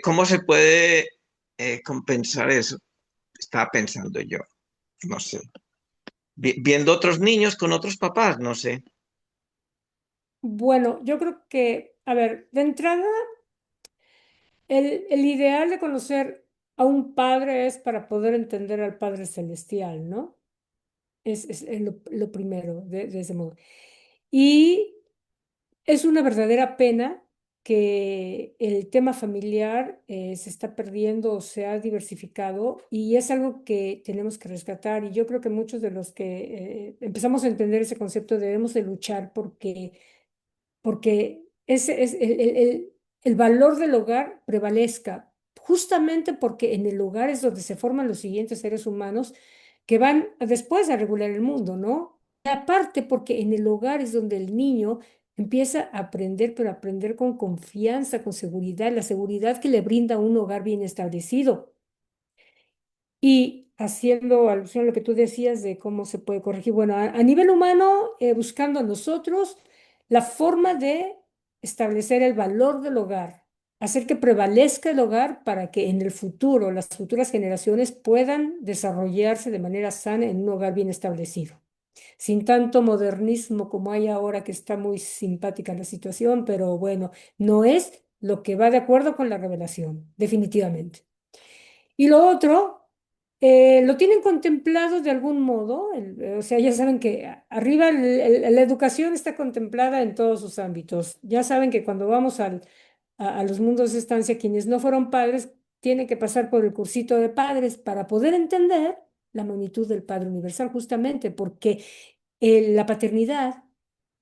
¿Cómo se puede compensar eso? Estaba pensando yo, no sé. Viendo otros niños con otros papás, no sé. Bueno, yo creo que, a ver, de entrada, el ideal de conocer a un padre es para poder entender al Padre Celestial, ¿no? Es lo primero, de ese modo. Y es una verdadera pena que el tema familiar se está perdiendo o se ha diversificado y es algo que tenemos que rescatar. Y yo creo que muchos de los que empezamos a entender ese concepto debemos de luchar porque ese es el valor del hogar prevalezca, justamente porque en el hogar es donde se forman los siguientes seres humanos que van después a regular el mundo, ¿no? Y aparte, porque en el hogar es donde el niño empieza a aprender, pero a aprender con confianza, con seguridad, la seguridad que le brinda un hogar bien establecido. Y haciendo alusión a lo que tú decías de cómo se puede corregir, bueno, a nivel humano, buscando nosotros la forma de establecer el valor del hogar, hacer que prevalezca el hogar para que en el futuro, las futuras generaciones puedan desarrollarse de manera sana en un hogar bien establecido, sin tanto modernismo como hay ahora, que está muy simpática la situación, pero bueno, no es lo que va de acuerdo con la revelación, definitivamente. Y lo otro, lo tienen contemplado de algún modo, o sea, ya saben que arriba la educación está contemplada en todos sus ámbitos. Ya saben que cuando vamos a los mundos de estancia, quienes no fueron padres tienen que pasar por el cursito de padres para poder entender la magnitud del Padre Universal, justamente porque la paternidad,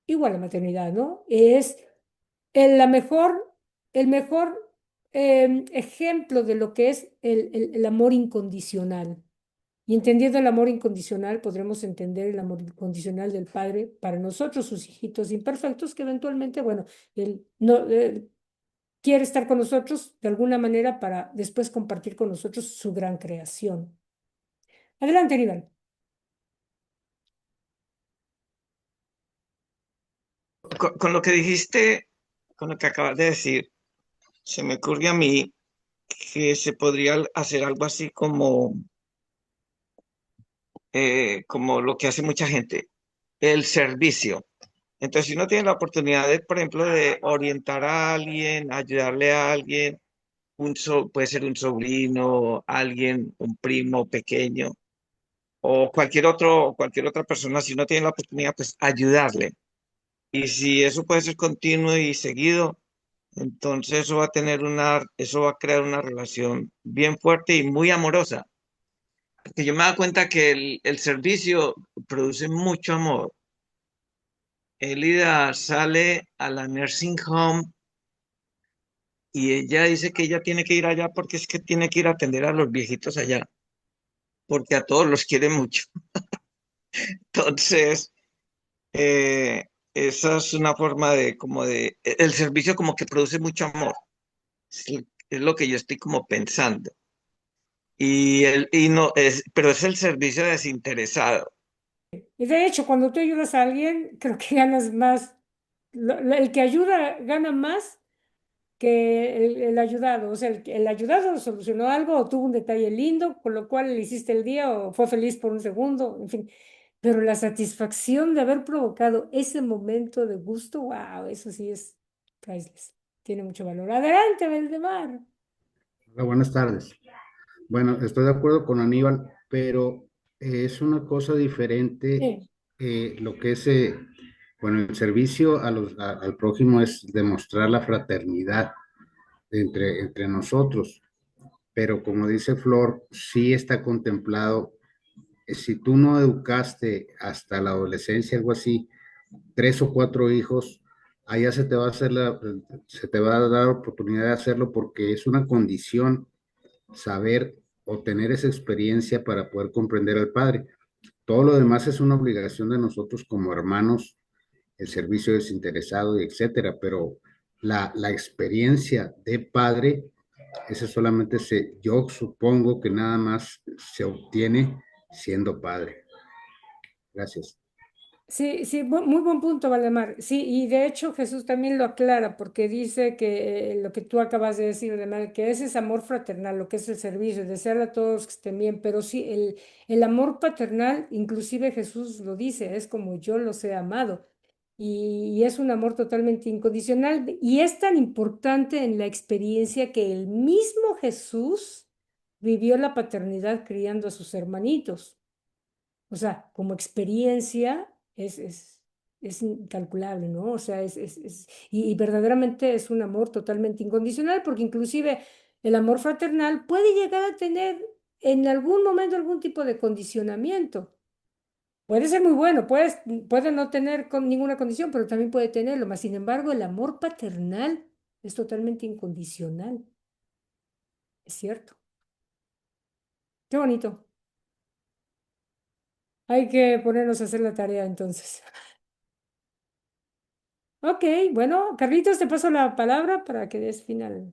igual la maternidad, ¿no? Es la mejor, el mejor ejemplo de lo que es el amor incondicional. Y entendiendo el amor incondicional, podremos entender el amor incondicional del Padre para nosotros, sus hijitos imperfectos, que eventualmente, bueno, Él no, quiere estar con nosotros de alguna manera para después compartir con nosotros su gran creación. Adelante, Aníbal. Con lo que dijiste, con lo que acabas de decir, se me ocurre a mí que se podría hacer algo así como lo que hace mucha gente, el servicio. Entonces, si uno tiene la oportunidad de, por ejemplo, de orientar a alguien, ayudarle a alguien, puede ser un sobrino, alguien, un primo pequeño, o cualquier otra persona, si uno tiene la oportunidad, pues ayudarle. Y si eso puede ser continuo y seguido, entonces eso va a crear una relación bien fuerte y muy amorosa. Porque yo me doy cuenta que el servicio produce mucho amor. Elida sale a la nursing home y ella dice que ella tiene que ir allá porque es que tiene que ir a atender a los viejitos allá, porque a todos los quiere mucho. Entonces, esa es una forma el servicio como que produce mucho amor. Es lo que yo estoy como pensando. Y no, pero es el servicio desinteresado. Y de hecho, cuando tú ayudas a alguien, creo que ganas más. El que ayuda gana más que el ayudado. O sea, el ayudado solucionó algo o tuvo un detalle lindo, con lo cual le hiciste el día o fue feliz por un segundo, en fin. Pero la satisfacción de haber provocado ese momento de gusto, wow, eso sí es priceless. Tiene mucho valor. Adelante, Valdemar. Hola, buenas tardes. Bueno, estoy de acuerdo con Aníbal, pero es una cosa diferente Sí. lo que es, bueno, el servicio al prójimo es demostrar la fraternidad entre nosotros, pero como dice Flor, sí está contemplado, si tú no educaste hasta la adolescencia, algo así, 3 o 4 hijos, allá se te va a dar oportunidad de hacerlo porque es una condición saber o tener esa experiencia para poder comprender al Padre. Todo lo demás es una obligación de nosotros como hermanos, el servicio desinteresado y etcétera, pero la experiencia de Padre, esa solamente yo supongo que nada más se obtiene siendo Padre. Gracias. Sí, sí, muy buen punto, Valdemar. Sí, y de hecho Jesús también lo aclara porque dice que lo que tú acabas de decir, Valdemar, que ese es amor fraternal, lo que es el servicio, desear a todos que estén bien, pero sí, el amor paternal, inclusive Jesús lo dice, es como yo los he amado. Y es un amor totalmente incondicional y es tan importante en la experiencia que el mismo Jesús vivió la paternidad criando a sus hermanitos. O sea, como experiencia es incalculable, ¿no? O sea, y verdaderamente es un amor totalmente incondicional, porque inclusive el amor fraternal puede llegar a tener en algún momento algún tipo de condicionamiento. Puede ser muy bueno, puede no tener ninguna condición, pero también puede tenerlo. Mas, sin embargo, el amor paternal es totalmente incondicional. Es cierto. Qué bonito. Hay que ponernos a hacer la tarea entonces. Ok, bueno, Carlitos, te paso la palabra para que des final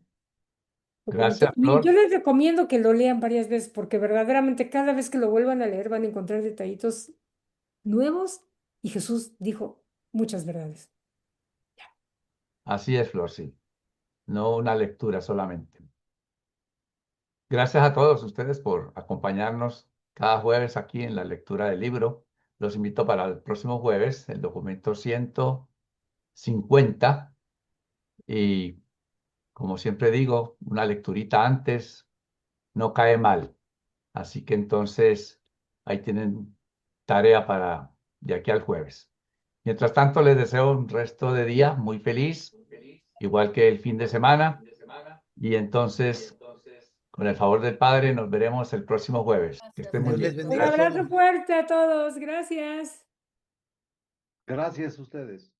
documento. Gracias, Y yo Flor. les recomiendo que lo lean varias veces porque verdaderamente cada vez que lo vuelvan a leer van a encontrar detallitos nuevos y Jesús dijo muchas verdades. Así es, Flor, sí. No una lectura solamente. Gracias a todos ustedes por acompañarnos cada jueves aquí en la lectura del libro. Los invito para el próximo jueves, el documento 150. Y como siempre digo, una lecturita antes no cae mal. Así que entonces ahí tienen tarea para de aquí al jueves. Mientras tanto, les deseo un resto de día muy feliz, igual que el fin de semana. Y entonces, con el favor del Padre, nos veremos el próximo jueves. Que estén muy Dios les bien. Un bendiga a Gracias. abrazo todos. fuerte a todos. Gracias. Gracias a ustedes.